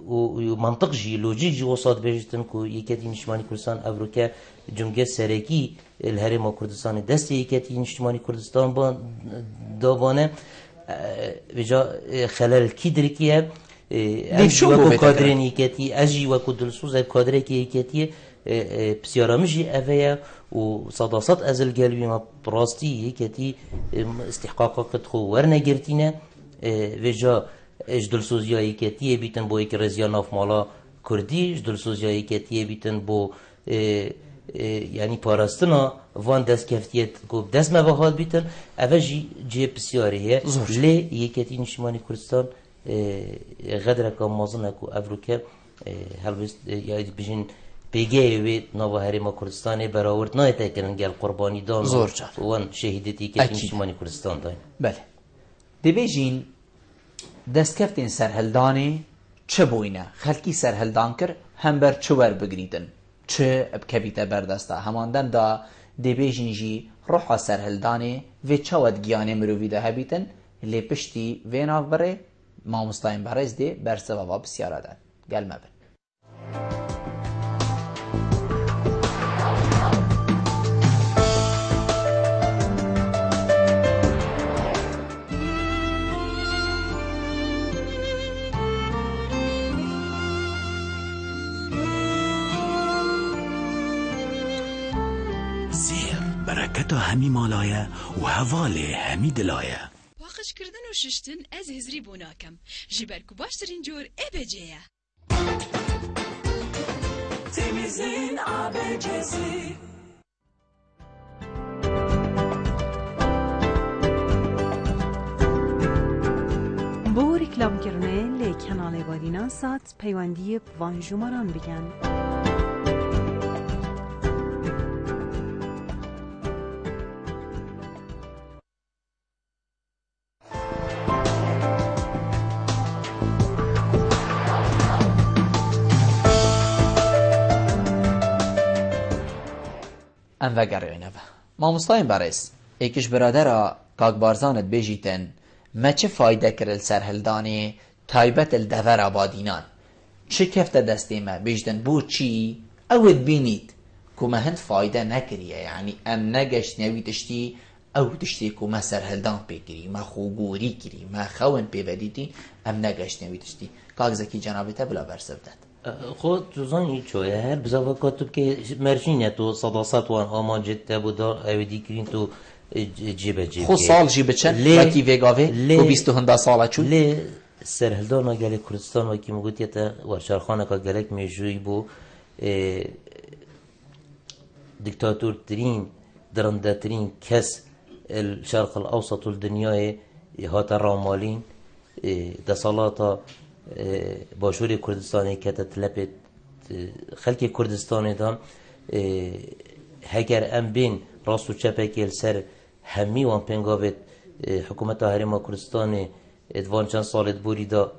ومنطق جي لوجيك جي وصاد بيجتن كو يكتي نشماني كردستان أفروكا جمجة سركي الهرم كردستان دستي يكتي نشماني كردستان بان دابانه بجا خلال كيدركيه أجي وكو كادرين يكتي أجي وكو دلسوز كادرك يكتي بسيارامجي أفيا وصداصات أزل قلبي ما براستي يكتي استحقاقا قد خو ورنا جرتينا بجا اجدل سوزیایی کتیه بیتن با یک رزیان آف مالا کردی اجدل سوزیایی کتیه بیتن با یعنی پاراستنا وان دست کفتیت گفت دست مباهات بیتن اوه جی بسیاریه لی یکتی نشمانی کردستان غدر کام مازن اکو افروکه هلوست یعنی بجین پیگه وی نوا هرما کردستان براورد نایت اکرن گل قربانی دان وان شهیدتی یکتی نشمانی کردستان داین بله دی بیجین دەستکەفتێن سەرهەلدانێ چ بووینە خەلکی سەرهەلدان کرد هەم بەر چ وەربگریتن چ بکەبیتە بەردەستە هەماندەمدا دەبێژینژی ڕۆحە سەرهەلدانێ vê çawet giyanê mirovî de hebîtin lê piştî vê navberê mamostayên berez dê berseva pisyara dan gel me bin. برکت همی مالایه و هوال همی دلایه. باقش کردن و ششتن از هزری بوناکم جبر کو باشترین جور ابجیه تمیزین ابجسی بو رکلام کرنه لی کانال بادینا سات پیوندی وان جمران بگن. ام وگرینه ما مستایم برس ایکش برادر کاک بارزانت بیجیتن ما چه فایده کرل سرهلدانی تایبت الدور آبادینان چه کفت دستی ما بیجتن بو چی اود بینید که ما هند فایده نکریه یعنی ام نگشت نویدشتی او دشتی که ما سرهلدان بگیری ما خوگوری کری ما خوان پیودیدی ام نگشت نویدشتی کاک زکی جنابیتا بلا برسبدت خود توزانی چویه هر بزاوا کتب که مرجینه تو صداصت وان آمان جده بودا اویدی کرین تو جیبه خود سال جیبه چن وکی ویگاوه تو بیستو هنده ساله چون لی سرهلدان گله کردستان وکی مگوتیه تا ورشارخانه که گلک میجوی بو دیکتاتور ترین درنده ترین کس الشرق الاوسط الدنیای هات رامالین دسالاتا باشوری کردستانی که تطلبت خلق کردستانی دام هگر ام بین راست و چپه که سر همی وان پنگاوت حکومت هرما کردستانی ادوان چند سالت بوری دا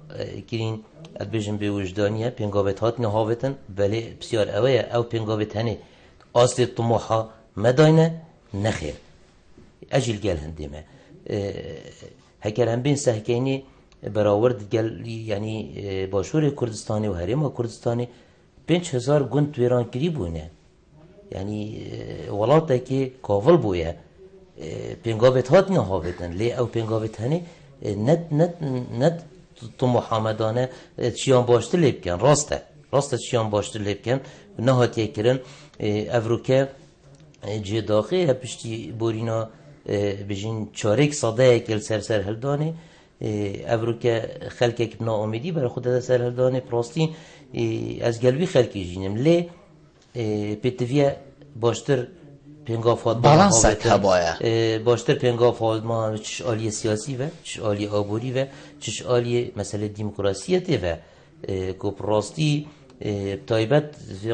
کرین ادبیجن به وجدانیه پنگاوت هات نهاوتن ولی بسیار اوه او پنگاوت هنه اصل طموحا مداینه نخیر اجل گل هندیمه هگر ام بین سحکینی براورد گل یعنی باشور کردستانی و هرما کردستانی 5000 گند ویران کری بونه یعنی ولاته که کاول بویه پنگاوت هات نهاوتن لی او پنگاوت هنه ند طموحا مدانه چیان باشتر لیب کن راسته چیان باشتر لیب کن نهاتیه کرن افروکه جه داخل هپشتی بورینا بجین چارک صده کل سر هلدانه افروکه خلقه که ناامیدی برای خود ده سر هلدانه پراستین از گلوی خلقی جینم لی پیتویه باشتر پنگافات بالانسک هبایه باشتر پنگافات ما چش آلی سیاسی و چش آلی آبوری و چش آلی مسئله دیموکراسیته و که پراستی تایبت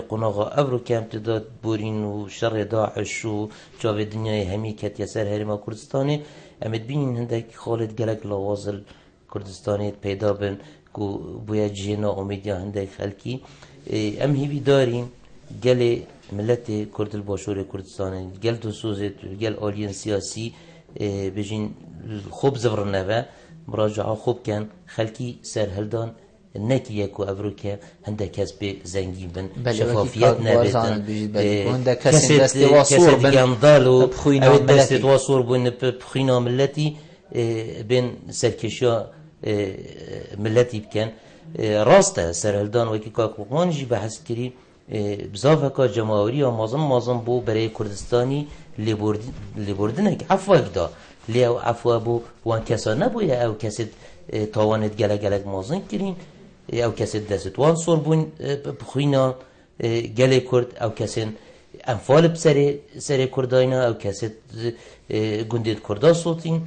قناغا افروکه امتداد بورین و شر داعش و جاوه دنیای همی کت یسر هرما کردستانی امید بینین هندک خالد گلک لوازل کردستانی پیدا بن که باید جینا امیدیا هندک خلکی ام هیوی دارین گل ملت کرد الباشور کردستانی گل دوسوزت گل آلین سیاسی بجین خوب زفرنه و مراجعه خوب کن خلکی سرهلدان نکیه که افروکه هنده کس به زنگی بن شفافیت نبیدن کسی گندالو اوید دست دواسور بین بخینا ملتی بین سرکشیا ملتی بکن راسته سرهلدان وکی که قوانجی بحث کری بزافه که جماوری و مازم بو برای کردستانی لیبوردنه که عفو اگدا لی او عفو بو وان کسا نبویه او کسی تاوانت گلک مازن کرین او کسی دست وان سور بون بخوینا گله کرد او کسی انفال سر کرداینا او کسی گندید کردا صوتین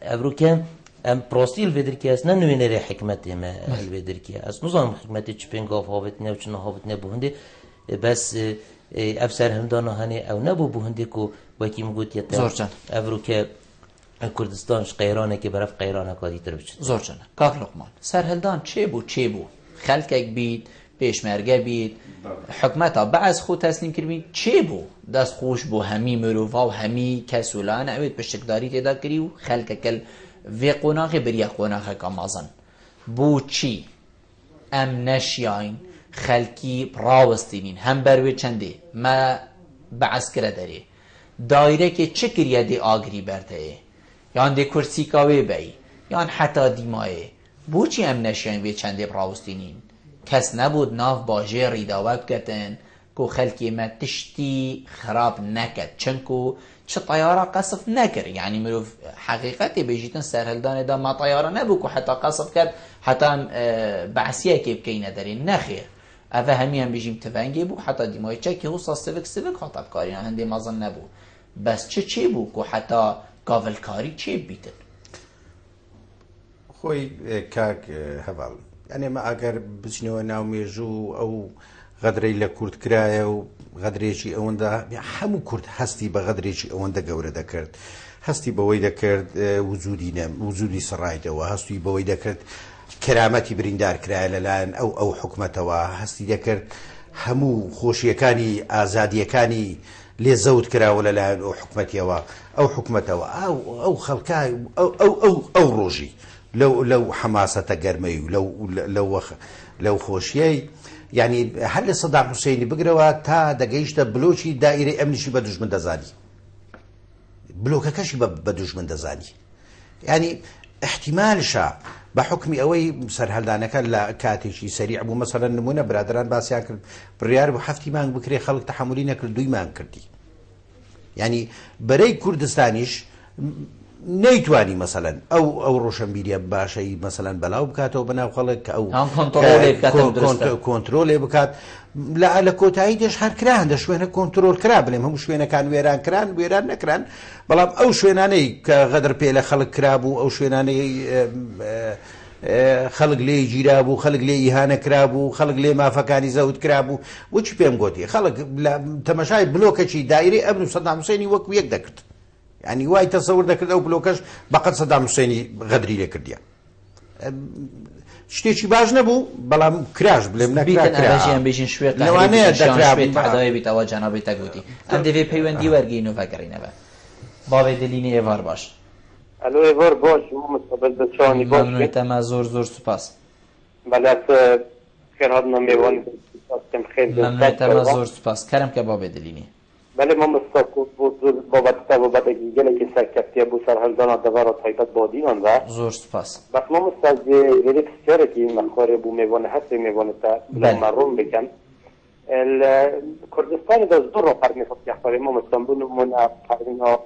افروکه ام پراستی الویدر که است نه نوینه ری حکمتی ما الویدر که است نظام حکمتی چه پنگاف هاوت نه و چه نهاوت نه بهنده بس افسر همدانا هنه او نبو بهنده که وکی مگوت یتا افروکه کردستانش قیرانه که برف قیرانه کادی تر بچه زور جانه کاک لقمان سرهلدان چه بو خلقک بید پیشمرگه بید حکمتا بعض خود تسلیم کردیم چه بو دست خوش بو همی مروفا و همی کسولانه اوید پشتکداری تیدا کری و خلقکل وی قناخی بریا قناخی کامازن بو چی ام نشیاین خلکی راوستینین هم بروی چنده ما بعض کرده داره دایره که چه کریه دی آگری برده یان دی کرسی کاوی بی یان حتی دیمایه بو چی ام نشیاین وی چنده راوستینین کس نبود ناف باجه ریداوت کتن كو خلكي ما تشتي خراب نكد چنكو چه طيارة قصف نكر يعني مروف حقيقتي بيجيتن سرهلدان دا ما طيارة نبوكو حتى قصف كد حتى بعسيه كيف كينا دارين نخير اوه همی هم بيجيم تفنگي بو حتى ديماي چكي هو سيفيك خاطب كارين هندي مازن نبو بس چه بو كو حتى قاول كاري چه بيتن خوي كاك هبال يعني ما اگر بچنو ناو ميجو او غدري لكورد كرايا و غدريشي اوندا همو كورد هستي بغدريشي اوندا گورا دكرد هستي بوي دكرد وجودي سرايته وهستي بوي دكرد كرامتي بريندار كرايا للان او حكمته هستي دكرد همو خوشيكاني ازاديكاني لي زود كراولا لان او حكمتي او حكمته او خلقاي او روجي لو حماسة قرمي لو خوشيي يعني هل صدام حسيني بقروا تا دقيشتا بلوشي دائري امنشي بدوش من دزاني بلوكا كشي بدوش من دزاني يعني احتمال شا بحكمي اوي سرهلدانك لا كاتشي سريع بو مثلا نمونه برادران باسيان كرد بريار بو حفتي مان بكري خلق تحملين كل دوي مان كردي يعني بري كردستانيش نيتواني مثلا او روشنبيريا باشي مثلا بلاو بكاتو بناو خلق او كنترول بكات لا لكوتايدش هر كران ده شوينه كنترول كرا بلهم هم شوينه كان ويران نكران بلام او شويناني كغدر بيله خلق كرابو او شويناني خلق لي جيرابو خلق لي اهانه كرابو خلق لي ما فكاني زود كرابو وش بيم قوتي خلق تماشاي بلوكشي دايري ابن صدام حسيني وكو يك دكت يعني واي تصور ذكر او بلوكش بقد صدام حسيني غدري لكرديا شتيشي باش نبو بلام كراش بلم نكرا كراش بيجين شوي قهري شوي تعداي بيتوا جنابي تاغوتي ام دي في بيوندي ورغينو فكرينا بابا دليني ايوار باش الو ايوار باش مستقبل بچاني باش ممنون تما زور سپاس بلات خير هادنا ميوان كم خير ممنون تما زور سپاس كرم که بابا دليني بله ما مستقبل بابت گله که سرکفتی ابو سرهلدان دوار تایبت بادیان و زور سپاس بس ما مستقبل ولی بسیاره که مخاره بو میوانه هست میوانه تا مرون بکن کردستان دا زور رو پرمی خود که ما مستقبل من پرمینا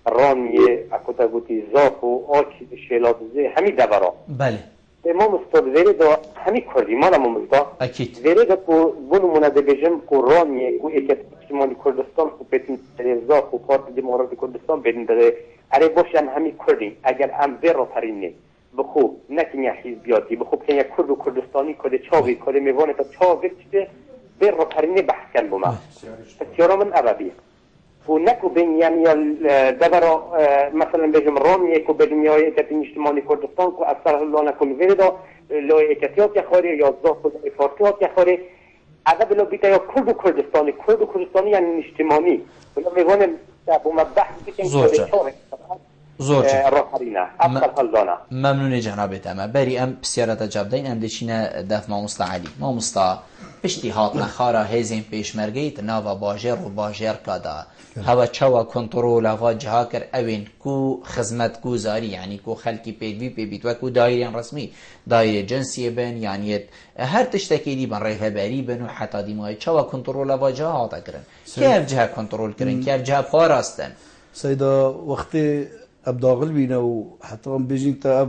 رانیه اکوتا بوتی زاف و آچی شیلاتزه همی دوارا بله ما مستقبل ولی دا همی کردی مالا ما مستقبل اکید ولی دا که بونو منده بجم که رانیه که اکت اجتماعی کردستان خوب بتین تریزا خوب پارت دیمارات کردستان بدین داره اره باشن همی کردین اگر هم بر رو پرینه بخو نکنیا حزبیاتی بخو کنیا کرد و کردستانی کده چاوی کده میوانه تا چاوی چیده بر رو پرینه بحث کن بوما پسیارا من عربیه و نکو بین یعنی دبرا مثلا بجم رامیه که بدین یا ایکتین اجتماعی کردستان که اثر الله نکن ویدا لو ایکتیات یخوری یا زاف و افارتیات یخوری عدد لو بیتا یا کرد و کردستانی یعنی اجتماعی ولی میگونه با مبحث بیتین زور راحرینه اصل خلدانه ممنون جنابت اما بری ام بسیارت جاب دین ام دشینه دف ما مستا علی ما مستا اشتهاد نخارا هزین پیشمرگیت ناوا باجر و باجر کادا هوا چوا کنترول و جها کر اوین کو خدمت گزاری یعنی کو خلکی پیدوی پیبیت و کو دایره رسمی دایره جنسی بن یعنی هر تشتکی دی بن رهبری بن و حتی دیمای چوا کنترول و جها تا کرن کیف جها کنترل کرن کیف جها پاراستن سيدا وقتی ابداغل بينا وحتى بيجين تا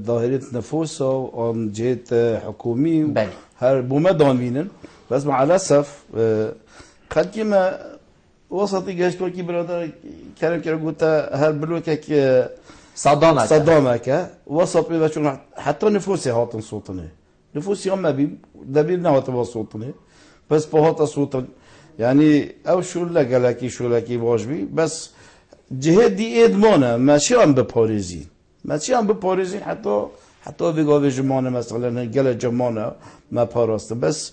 ظاهرة نفوس وعن جهة حكومي بل هر بومدان بينن بس مع الأسف قد كما وسطي جاش كوكي برادر كلام قلت هر بلوكك صدامك وسط بيبقى حتى نفوسي هاتن صوتني نفوسي هم بي دبير نهات صوتني بس بهات صوتن يعني او شو لكي واجبي بس جهه دي ادمانه ماشي هم بپاريزين حتى بيقوا جمانه مثلا قال جمانه ما پاراسته بس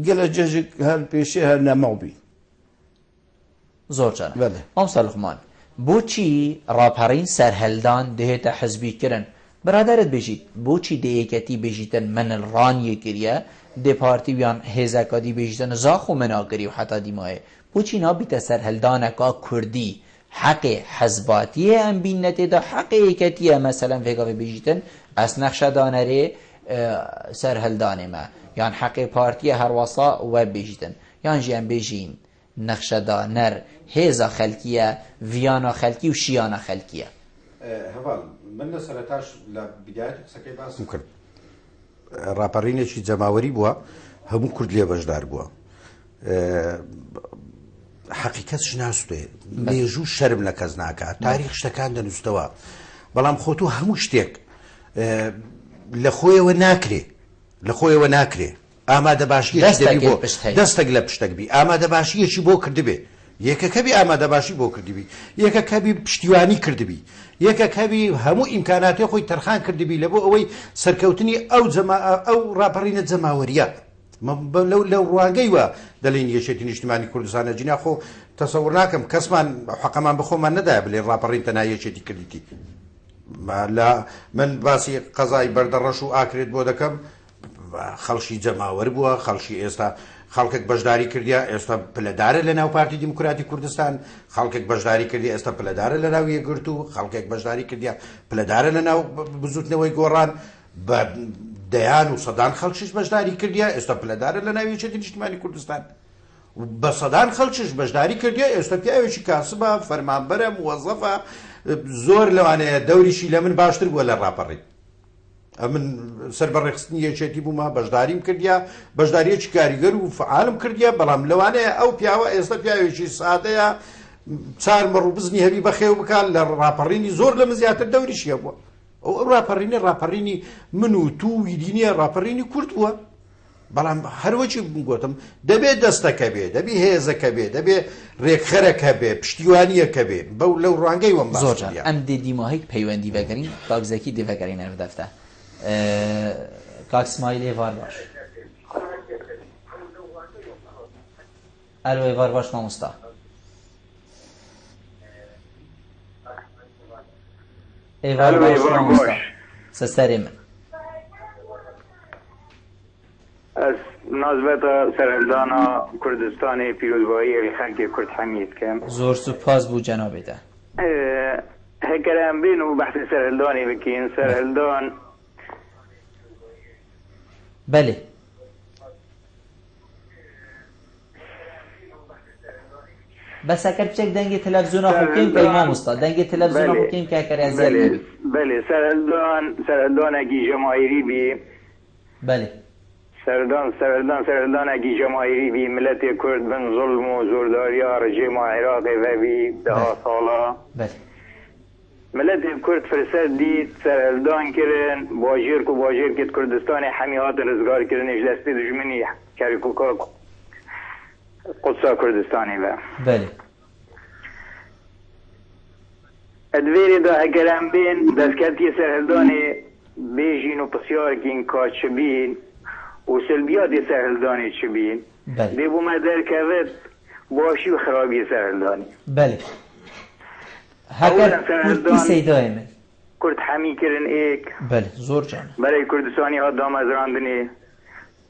قال جاجك هر پیشی هر نمابی زور جانه ام سلخمان بوچی راپرین سرهلدان دهتا حزبی کرن برادرت بجید بوچی دیکتی بجیدن من الرانیه کریه دی پارتی بیان هزکادی بجیدن زاخو منا کری و حتی دیمایه بوچی نابیت سرهلدانکا کردی حق حزباتیه ام بینته دا حق ایکتیه مثلا وگاوه بجیدن از نقشه دانره سەرهەلدانێ me yan heqê partiye herwasa we bêjtin yan jî em bêjîn nexşedaner hêza xelkiye viyana xelkî û şiyana xelkiye. هەواڵ من لە سەرەتاش لە بیدایەتی قسەکەی باسم کرد ڕاپەڕینێکی جەماوەری بووە هەموو کورد لێ بەشدار بووە حەقیقەتش ناستوێ مێژوو شەرم لە کەس ناکات تاریخ شتەکان دەنووسەوە بەڵام خۆتو هەموو شتێک لە خۆیەوە ناکرێ ئامادە باشی دەستێک لە پشتێکبی ئامادە باشیەکی بۆ کردبێ یەکەکەبی ئامادە باشی بۆ کردبی یەکەکەبی پشتیوانی کردبی یەکەکەبی هەموو ئیمکاناتی خۆی تەرخان کردبی لە بۆ ئەوەی سەرکەوتنی ئەو ڕاپەڕینە جەماوەریە لەو ڕوانگەی وە دەڵێن یەکێتی نیشتیمانی کوردستانە جیناخۆ تەسەور ناکەم کەسمان حەقەمان بخۆمان نەدایە بڵێ ڕاپەڕین تەنها یەکێتی کردیتی من باسی قەزای بەردەڕەش و ئاکرێت بۆ دەکەم خەڵکی جەماوەر بووە خەڵکی ئێستا خەڵکێک بەشداری کردیا ئێستا پلەدارە لە ناو پارتی دیموکراتی کوردستان خەڵکێک بەشداری کردی ئێستا پلەدارە لە ناو یەکگرتو و خەڵکێک بەشداری کردیا پلەدارە لە ناو بزوتنەوەی گۆڕان بە دەیان و سەدان خەڵکیش بەشداری کردیا ئێستا پلەدارە لە ناو یەکێتی نیشتیمانی کوردستان بە سەدان خەڵکیش بەشداری کردیا ئێستا پیاوێکی کاسبە فەرمانبەرە موەزەفە زۆر لەوانەیە دەوریشی لە من باشتر بووە لە ڕاپەڕی من سەربەڕێخستنی یەکێتی بوومە بەشداریم کردیا بەشداریەکی کاریگەر و فعالم کردیا بەڵام لەوانەیە ئەو پیاوە ئێستا پیاوێکی سادەیە چار مەڕ و بزنی هەبی بەخێو بکات لە ڕاپەڕینی زۆر لە من زیاتر دەوریشیە بووە ئەو ڕاپەڕینی من و تو ویدینیە ڕاپەڕینی کورد بووە بەڵام هەروەکی گوتم دەبێت دەستەکە بێ دەبی هێزەکە بێ دەبێ ڕێکخەرەکە بێ پشتیوانیەکە بێ بەو لەو ڕوانگەی وەم زۆر ئەم دیماهەیەک پەیوەندی بەگەرین کاکزەکی دێڤەگەری نەردەفتە کاک اسماعیل ێوار باش ئەلۆ ێوار باش مامۆستا ێوار باش مامۆستا سەسەرێ من از نازبێتە سەرهەلدانا کوردستانی پیرۆزبایی خەڵکی کورد حەمید کەم زۆر سوپاس بوو جەنابێتە هەکەران بین و بەحثی سەرهەلدانی بکەین سەرهەلدان بەلێ بەسەکە بچێک دەنگی تەلەڤیزیۆنە خوکەین کە مامۆستا دەنگی تەلەڤیزیۆنە خوکەین کە کەریا زیاد بەلێ سەرهەلدانێکی ژەماهیری بی بەلێ سەرهەلدانێکی ژەماهیری بی ملەتی کورد بن زوڵم و زۆرداریە ڕژێما عێراقی بەبی دەها ساڵە ملەتی کورد فرسەت دیت سەرهەلدان کردن باژێرک و باژێرکێت کوردستانی هەمی هاتە ڕزگارکردنیش دەستی دژمنی کەرکووکا قودسا کوردستانی بە بەلێ ئەدوێرێدا هەگەران بێن دەستکەتی سەرهەلدانی بێژین و پرسیارکین کاچ بین و سلبیاتی سەرهەلدانی چ بین دێبوومە دەرکەوێت باشی و خرابی سەرهەلدانی بەلێ هەگەر کورتی سەیدای من کورد هەمی کردن ئێک بەلێ زۆر جان بەلەی کوردستانی هات دامەزراندنی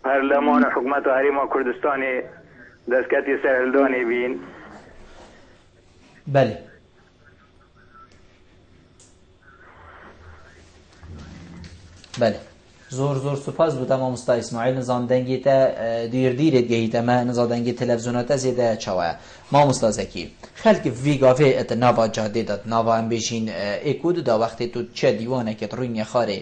پەرلەمان و حکومەت و هەرێما کوردستانی دەستکەتی سەرهەلدانی بین بەلێ بەلێ زۆر زۆر سوپاس بوو مامۆستا ئیسماعیل نزان دەنگێتە دیردیرێت گەیتەمە نزا دەنگی تەلەڤیزیۆنەتە زێدە چاوایە مامۆستا زەکی خەلکی ڤیگاڤێ ئەتە ناوا جادێدات ناوا ئەم بێژین ئێکوددا وەختێ تو چە دیوانێکێت ڕووینە خارێ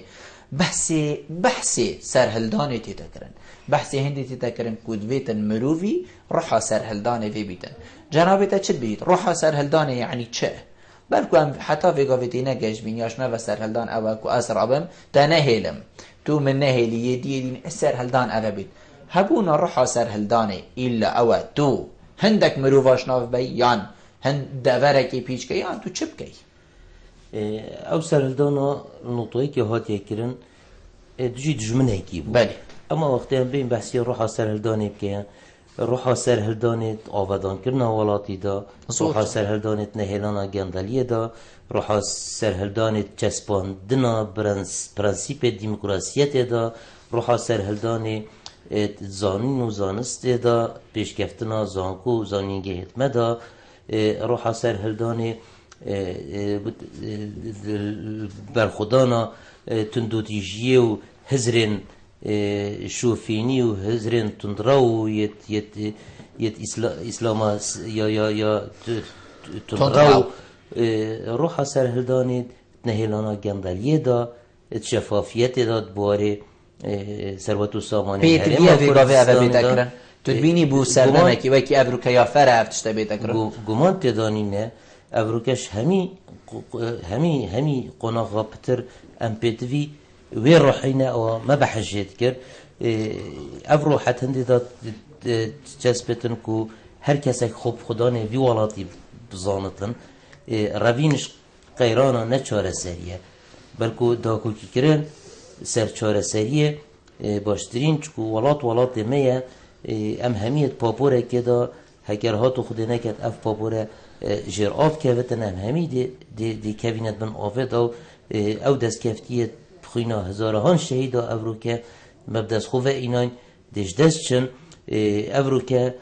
بەحسێ سەرهەلدانێ تێدەکردن بەحسێ هێندێ تێدەکردن کودوێتن مرۆڤی ڕۆحا سەرهەلدانێ vê بیتن جەنابێتە چت بیت ڕۆحا سەرهەلدانێ یعنی چه بەلکو ئەم حتا ڤێگاڤێتی نەگەشت بین یاش مەڤە سەرهەلدان ئەوە کو ئەس ڕابم تا نەهێلم تو من نەهێلی یێدیێدین سەرهەلدان ئەوە بیت هەبوونە ڕۆحا سەرهەلدانێ ئیلا ئەوە تو هەندێک مرۆڤاش ناو بەی یان هەند دەڤەرێکی پیچکە یان تو چ بکەی ئەو سەرهەلدانە نوتۆیەکی هاتیەکردن دژی دژمنێکی بوو بەلێ ئەمە وەختیان بین بەحسی ڕۆحا سەرهەلدانێ بکەیان ڕۆحا سەرهەلدانێت ئاڤادانکردنا وڵاتیدا ڕۆحا سەرهەلدانێت نەهێلانا گەندەلیەدا ڕۆحا سەرهەلدانێت چەسپاندنا پرەنسیپێ دیموکراسیەتێدا ڕۆحا سەرهەلدانێ زانین و زانستێدا پێشکەفتنا زانکۆ و زانینگە هێتمەدا ڕۆحا سەرهەلدانێ برخودانا تندوتیجیه و هزرین شوفینی و هزرین تندراو یت اسلام یا تندراو روح سرهلدانی نهیلانا گندلیه دا شفافیت داد بواره ثروت و سامانی پیتلیه ویگاوی اوه بیتکرن تدبینی بو سردمکی وکی ابروکا یا فره افتشتا بیتکرن گمان تدانینه ابروکش همی قناغا پتر ام پیتوی وی روحینا او ما بحجید کر افرو حتی هندی داد جسبتن کو هر کسی خوب خدانه وی ولاتی بزانتن روینش قیرانا نه چاره سریه بلکو داکو کی کرن سر چاره سریه باشترین چکو ولات میه ام همیت پاپوره که دا هکر هاتو خود نکد اف پاپوره جر آف که وطن ام همی دی کوینت بن آفه دا او دست کفتیت خوینا هزارهان شهید افرو که مبدس خوفه اینان دیش دست چن افرو که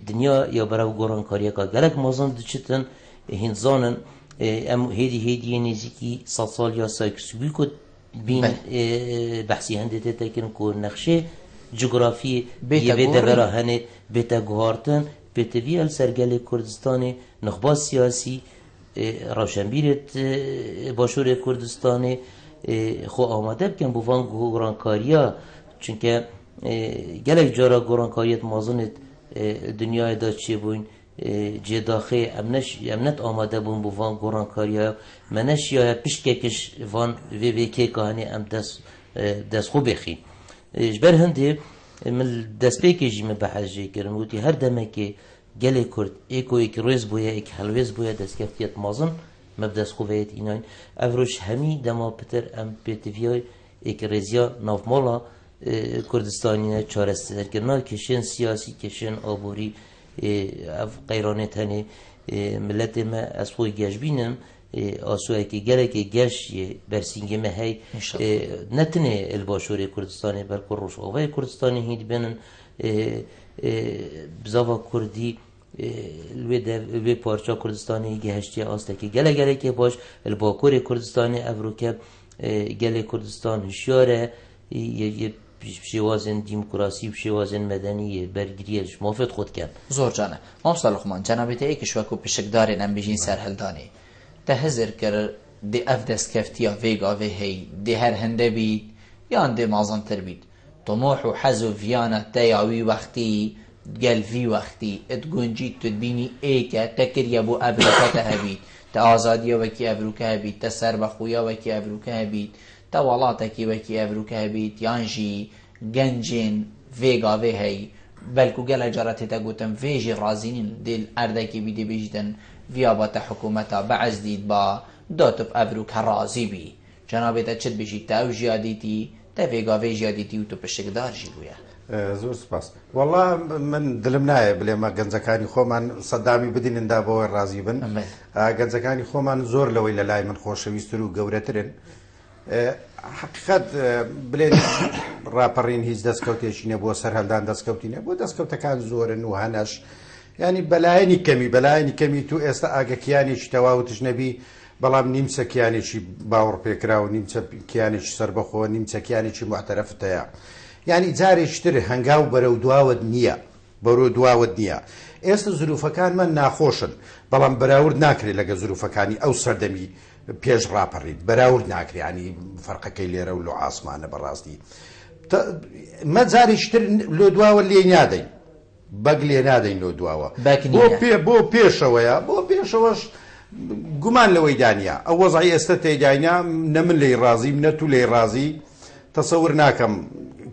دنیا یا براو گورانکاریه که گلک مازن دچتن هنزانن ام هیدی نزیکی 100 سال یا سایکسوی کد بین بحثی هنده تکن که نقشه جغرافی یه بیده براهنه بیتا گوهارتن بیتا ویل سرگل کردستان نخباز سیاسی روشنبیرت باشور کردستان خو آماده بکن بوان گورانکاریا چونکه گلک جارا گورانکاریت مازنت دنیای دا چی بوین جداخه امنت آماده بون بوان گورانکاریا منش یا پشکش وان وی که کهانی ام دست خوب بخی جبر هنده من دست پیکیجی من بحجی کرن وتی هر دمه که گله کرد ایک روز بویا ایک حلویز بویا دست کفتیت مازن مبدس خوبیت اینان افروش همی دما پتر ام پیتویای ایک رزیا ناف مالا کردستانی نه چاره سرکرنا کشن سیاسی کشن آبوری اف قیرانه تنه ملت ما از خوی گش بینم آسوه که گله که گش برسینگه ما هی نتنه الباشور کردستانی بلکه روش آوای کردستانی هید بینن بزاوا کردی الوی پارچا کردستانی گهشتی آسته که گله که باش الباکور کردستانی افرو که گله کردستان هشیاره یه شوازن دیموکراسی و شوازن مدنی برگریش موافق خود کرد زور جانه مامسال خمان جنابی تا ایکش وکو پشکداری نم بجین سرهلدانی تا هزر کرد دی اف دست کفتیا ویگا وی هی دی هر هنده بید یا دی مازن تر بید طموح و حز و ویانه تیاوی وقتی گل وی وقتی ات گنجید تدبینی ایکه تکریه بو ابروکه هبید تا آزادی وکی ابروکه هبید تا سر بخویا وکی ابروکه هبید تا وڵاتێکی وەکی ئەڤروکە هەبیت یانژی گەنجێن vêgavê hey belku gele cara tête gotin vê jî razî nîn dê erdekê bî dê bêjîtin viya bate hikûmeta beez dît ba dotib evrûk he razî bî cenabê te çi dibêjî te ew jiya dîtî te vêgavê jiya dîtî û tu piştgidar jî bûye. زۆر سپاس والله من دلم نایە بلێمە گەنجەکانی خۆمان سەدامی بدینندا بۆەوەی ڕازی بن گەنجەکانی خۆمان زۆر لەوەی لە لای من خۆشەویستتر و گەورەترن حقیقت بلێن ڕاپەڕین هیچ دەستکەوتێکی نە بۆ سەرهەڵدان دەستکەوتی نە بۆ دەستکەوتەکان زۆرن و هەنەش ینی بەلایەنی کەمی تو ئێستا ئاگەکیانێکی تەواوتش نەبی بەڵام نیمچەکیانێکی باوەڕ پێکرا و نیمچەکیانێکی سەربەخۆ نیمچەکیانێکی معتەرەفتەیە یعنی جارێکتر هەنگاو بەرەو دواوت نییە بەرەو دواوت نییە ئێستا زروفەکانمان ناخۆشن بەڵام بەراورد ناکرێت لەگە زروفەکانی ئەو سەردەمی پێش ڕاپەڕیت بەراورد ناکرێت ینی فەرقەکەی لێرە و لۆ ئاسمانە بەڕاستی مە جارێکتر لۆ دواوە لێ نادەین بەگ لێ نادەین لۆ دواوە بۆ پێشەوەیە بۆ پێشەوەش گومان لەوەی دانیا ئەو وەزعی ئێستا تێداینیا نە من لێی ڕازیم نە تو لێی ڕازی تەسەور ناکەم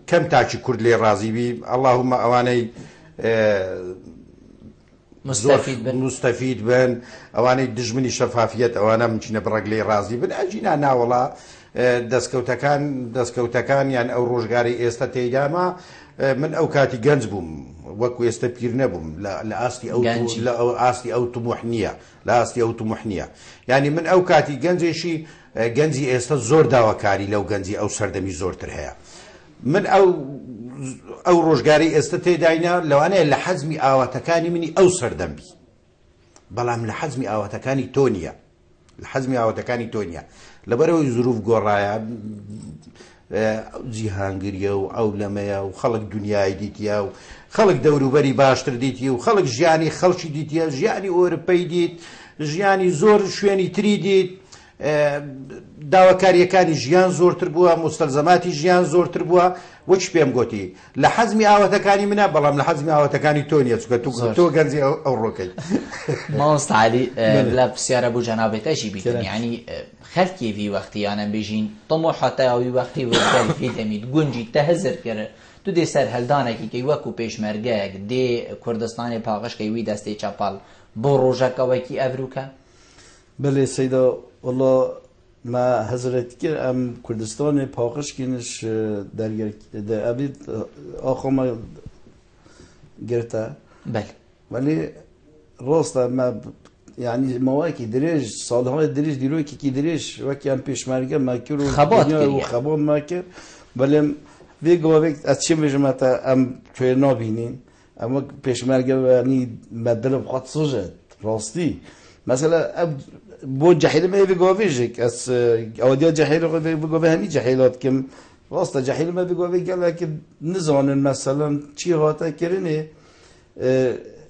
کەم تاچی کورد لێ ڕازی بی ئەڵڵاهومە ئەوانەی مستەفید بن ئەوانەی دژمنی شەفافیەت ئەوانە مچینە بڕێک لێ ڕازی بن ئەجینا ناوەڵا دەستکەوتەکان یان ئەو ڕۆژگاری ئێستا تێداما من ئەو کاتی گەنج بووم وەکو ئێستا پیر نەبووم لە ئاستی ئەو طموح نییە لە ئاستی ئەو طموح نییە ینی من ئەو کاتی گەنجێکی گەنجی ئێستا زۆر داواکاری لەو گەنجی ئەو سەردەمی زۆرتر هەیە من ئەو ڕۆژگاری ئێستا تێداینە لەوانەیە لە حەزمی ئاواتەکانی منی ئەو سەردەمبی بەڵام لە حەزمی ئاواتەکانی تۆ نییە، لە حەزمی ئاواتەکانی تۆ نییە لەبەرەوەی زروف گۆڕایە جیهانگریە و ئەو لەمەیە و خەڵک دنیای دیتە و خەڵک دەوروبەری باشتر دیتی و خەڵک ژیانی خەڵکی دیتە، ژیانی ئۆرپەی دیت، ژیانی زۆر شوێنی تری دیت، داواکاریەکانی ژیان زۆرتر بووە، مستەلزەماتی ژیان زۆرتر بووە. وەچ پێم گوتی لە حەزمی ئاواتەکانی منە، بەڵام لە حەزمی ئاواتەکانی تۆ نییە، چکە تۆ گەنجی ئەو ڕۆکەی. مامۆستا عەلی لە پرسیارە بوو جەنابێتەشی بیکەن، یعنی خەلکێوی وەختیانە بێژین طموحەتەوی وەختی وەرگەلفی دەمیت گونجی تە هەزر کرد تو دێ سەر هەلدانێکی کەی وەکو پێشمەرگەیەک دێ کوردستانی پاغشکەی وی دەستەی چاپال بۆ ڕۆژەکەوەکی ئەڤروکە. بله سیدا والله ما حضرت که ام کردستان پاکشکنش در ابید آخوام گرته. بله. ولی راست ما یعنی مواقعی دریج سالهای دریج دیروی که دریج وقتی ام پیشمرگه مکر و خبات مکر ولی ویگویک از چی میشم تا ام توی نابینین اما پیشمرگه یعنی مدل بخواد سوزد راستی مثلا بو جحیل ما بيقوفيجك اس اوديا جحیل رو بيقوفي همي جحیلات كم واسطه جحیل ما بيقوفي قال لك نزان مثلا چی هاتا كرني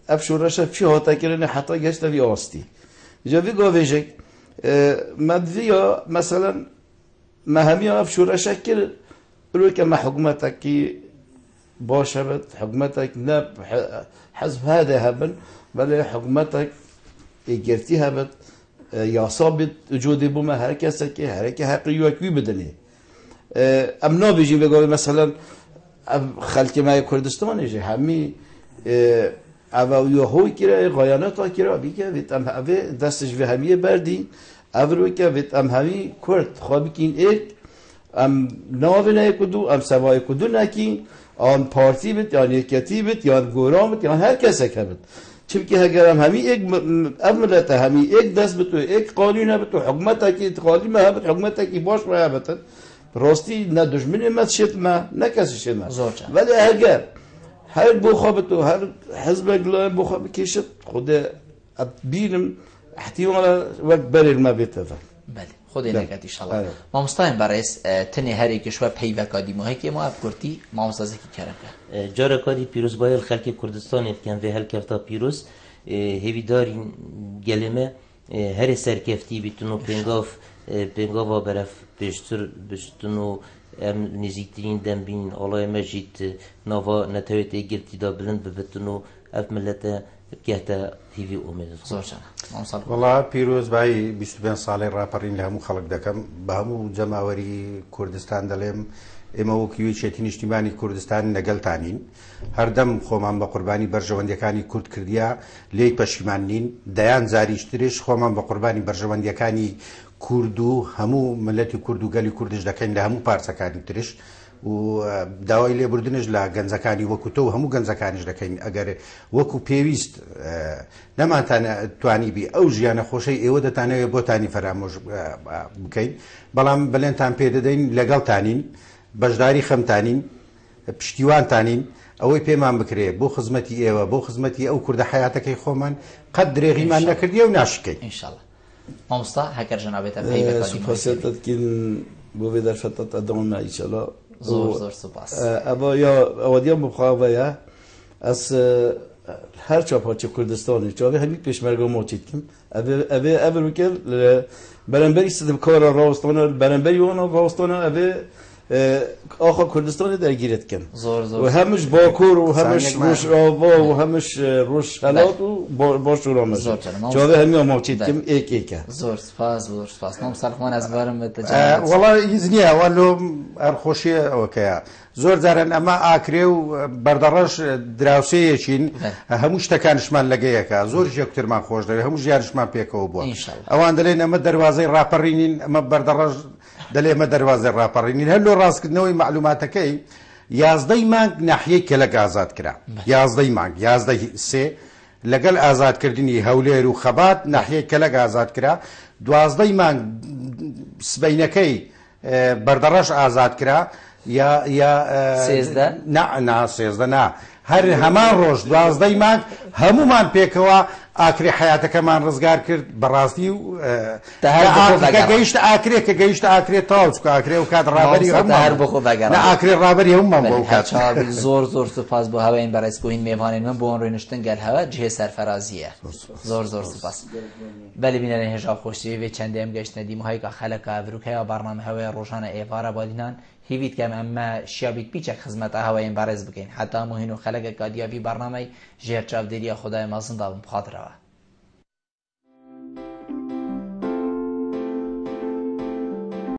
افشورش چی هاتا كرني حتى گشت في اوستي جا بيقوفيجك ما بيا مثلا ما همي افشورش كر لو كما حكومتك كي باشبت حكومتك نب حزب هذا هبل بل حكومتك اجرتي هبت یا ثابت وجودی بوم هر کسی که هر کی حقی و کی بدنه ام نابیجی بگم مثلا خلک ما کردستان ایجه همی اولیو هوی کره قایانات ها کره بیکه ویت ام اوه دستش به همیه بردی اوروی که ویت ام همی کرد خوابی کین ایک ام ناوی نه کدو ام سوای کدو نکین آن پارتی بید یا نیکتی بید یا گورام بید یا هر کسی که بید چونکه اگر همی یک امرت همی یک دست بتو یک قانون بتو حکومت کی قانون ما بت حکومت کی باش ما بت راستی نه دشمن ما شت ما نه کسی شت ما ولی اگر هر بو خوابتو هر حزب گلای بو خواب کیشت خود بینم احتمال وقت بر ما بتفا بله خود نکات ان شاء الله ما مستعین برای تنه هر یک شو پیوند کادی ماهی که ما افکرتی ما مستعزی کی کردم جاره کادی پیروز باید خلک کردستان اتکن و هل کفتا پیروز هیویدارین گلمه هر سرکفتی بیتونو پنگاوا برف بیشتر بیشتونو ام نزیکترین دم بین علای مجید نوا نتویت گرتی دا بلند ببتونو اف ملته گهتا هیوی امید والله پیروز بای 25 ساڵی ڕاپەڕین لە هەموو خەڵک دەکەم بە هەموو جەماوەری کوردستان دەڵێم ئێمە وەکوی چێتی نیشتیمانی کوردستان لەگەڵتانین هەردەم خۆمان بە قوربانی بەرژەوەندیەکانی کورد کردیا لێی پەشیمان نین دەیان زاریشترش خۆمان بە قوربانی بەرژەوەندیەکانی کورد و هەموو ملەتی کورد و گەلی کوردش دەکەین لە هەموو پارچەکانی ترش و داوای لێبوردنش لە گەنجەکانی وەکو تۆ هەموو گەنجەکانیش دەکەین ئەگەر وەکو پێویست نەمانتان توانی بی ئەو ژیانە خۆشەی ئێوە دەتانەوێت بۆتانی فەرامۆژ بکەین بەڵام بەلێنتان پێ دەدەین لەگەڵتانین بەشداری خەمتانین پشتیوانتانین ئەوەی پێمان بکرێ بۆ خزمەتی ئێوە بۆ خزمەتی ئەو کوردە حیاتەکەی خۆمان قەت درێغیمان نەکردیە و ناشکەین ئینشاءالله مامۆستا هەکەر جەنابێتە سوپاسێتتکین بۆ بێ دەرفەتت ئەدەڵمە ئیشەڵە زۆر سوپاس ئەوە یا ئەوەدیان بخواوەیە ئەس هەر چاپاچی کوردستانی چاوێ هەمی پێشمەرگە مۆچیتکم ئەبێ ئەبر بکرد بەرەمبەری سدم کارە ڕاوستانە بەرەمبەری وانە ڕاوستانە ئەبێ آخا کردستان درگیرت کن و همش باکور و همش روش آوا و همش روش حالات و باش رو رامز جاوه همی آماچید کم ایک زور سپاس نام سلخمان از بارم بتجاوز والله یزنیه ولو ارخوشی اوکیا زور زارن اما آکری و بردارش دراوسیه چین هموش تکانشمان لگه که زور جکتر من خوش داره هموش جارشمان پیکو بود اوان دلین اما دروازه راپرینین اما بردارش دلێ مە دەواازە ڕاپەڕینین هەلو ڕاستکردنەوەی معلوماتەکەی یازدەی مانگ ناحیەی کەلک ئازاد کرا یازدەی مانگ یازدەی سێ لەگەڵ ئازادکردنی هەولێر و خەبات ناحیەی کەلک ئازاد کرا دوازدەی مانگ سبەینەکەی بەردەڕەش ئازاد کرا یا سێزدە نا هەر هەمان ڕۆژ دوازدەی مانگ هەمومان پێکەوە ئاکرێ حیاتەکەمان ڕزگار کرد بەڕاستی و گەیشتە ئاکرێ کە گەیشتە ئاکرێت تاوچ ئاکرێ و کات ڕابەری هەر بخۆ بەگەڕ ئاکرێ ڕابەری هەمومان بۆ زۆر سوپاس بۆ هەوەین بەڕێزبووین میێوانین من بۆ ڕوێنشتن گەل هەوە جێ سەرفەرازیە زۆر سوپاس بەلی بینەرە هێژا خۆشتوی وێ چەندێم گەشتنە دیمهایکە خەلەکە ئەڤروکەیە بەڕنامە هەوەیە ڕۆژانە ئێوارە بادینان هیویت کەم ئەمە شیابیت پیچێک خزمەتە هەوەیەن بەڕێز بکەین حتا مهین و خەلەکە کادیاوی بەڕنامەی ژێر چاودێریە خدای مازندا بم بخاترەوە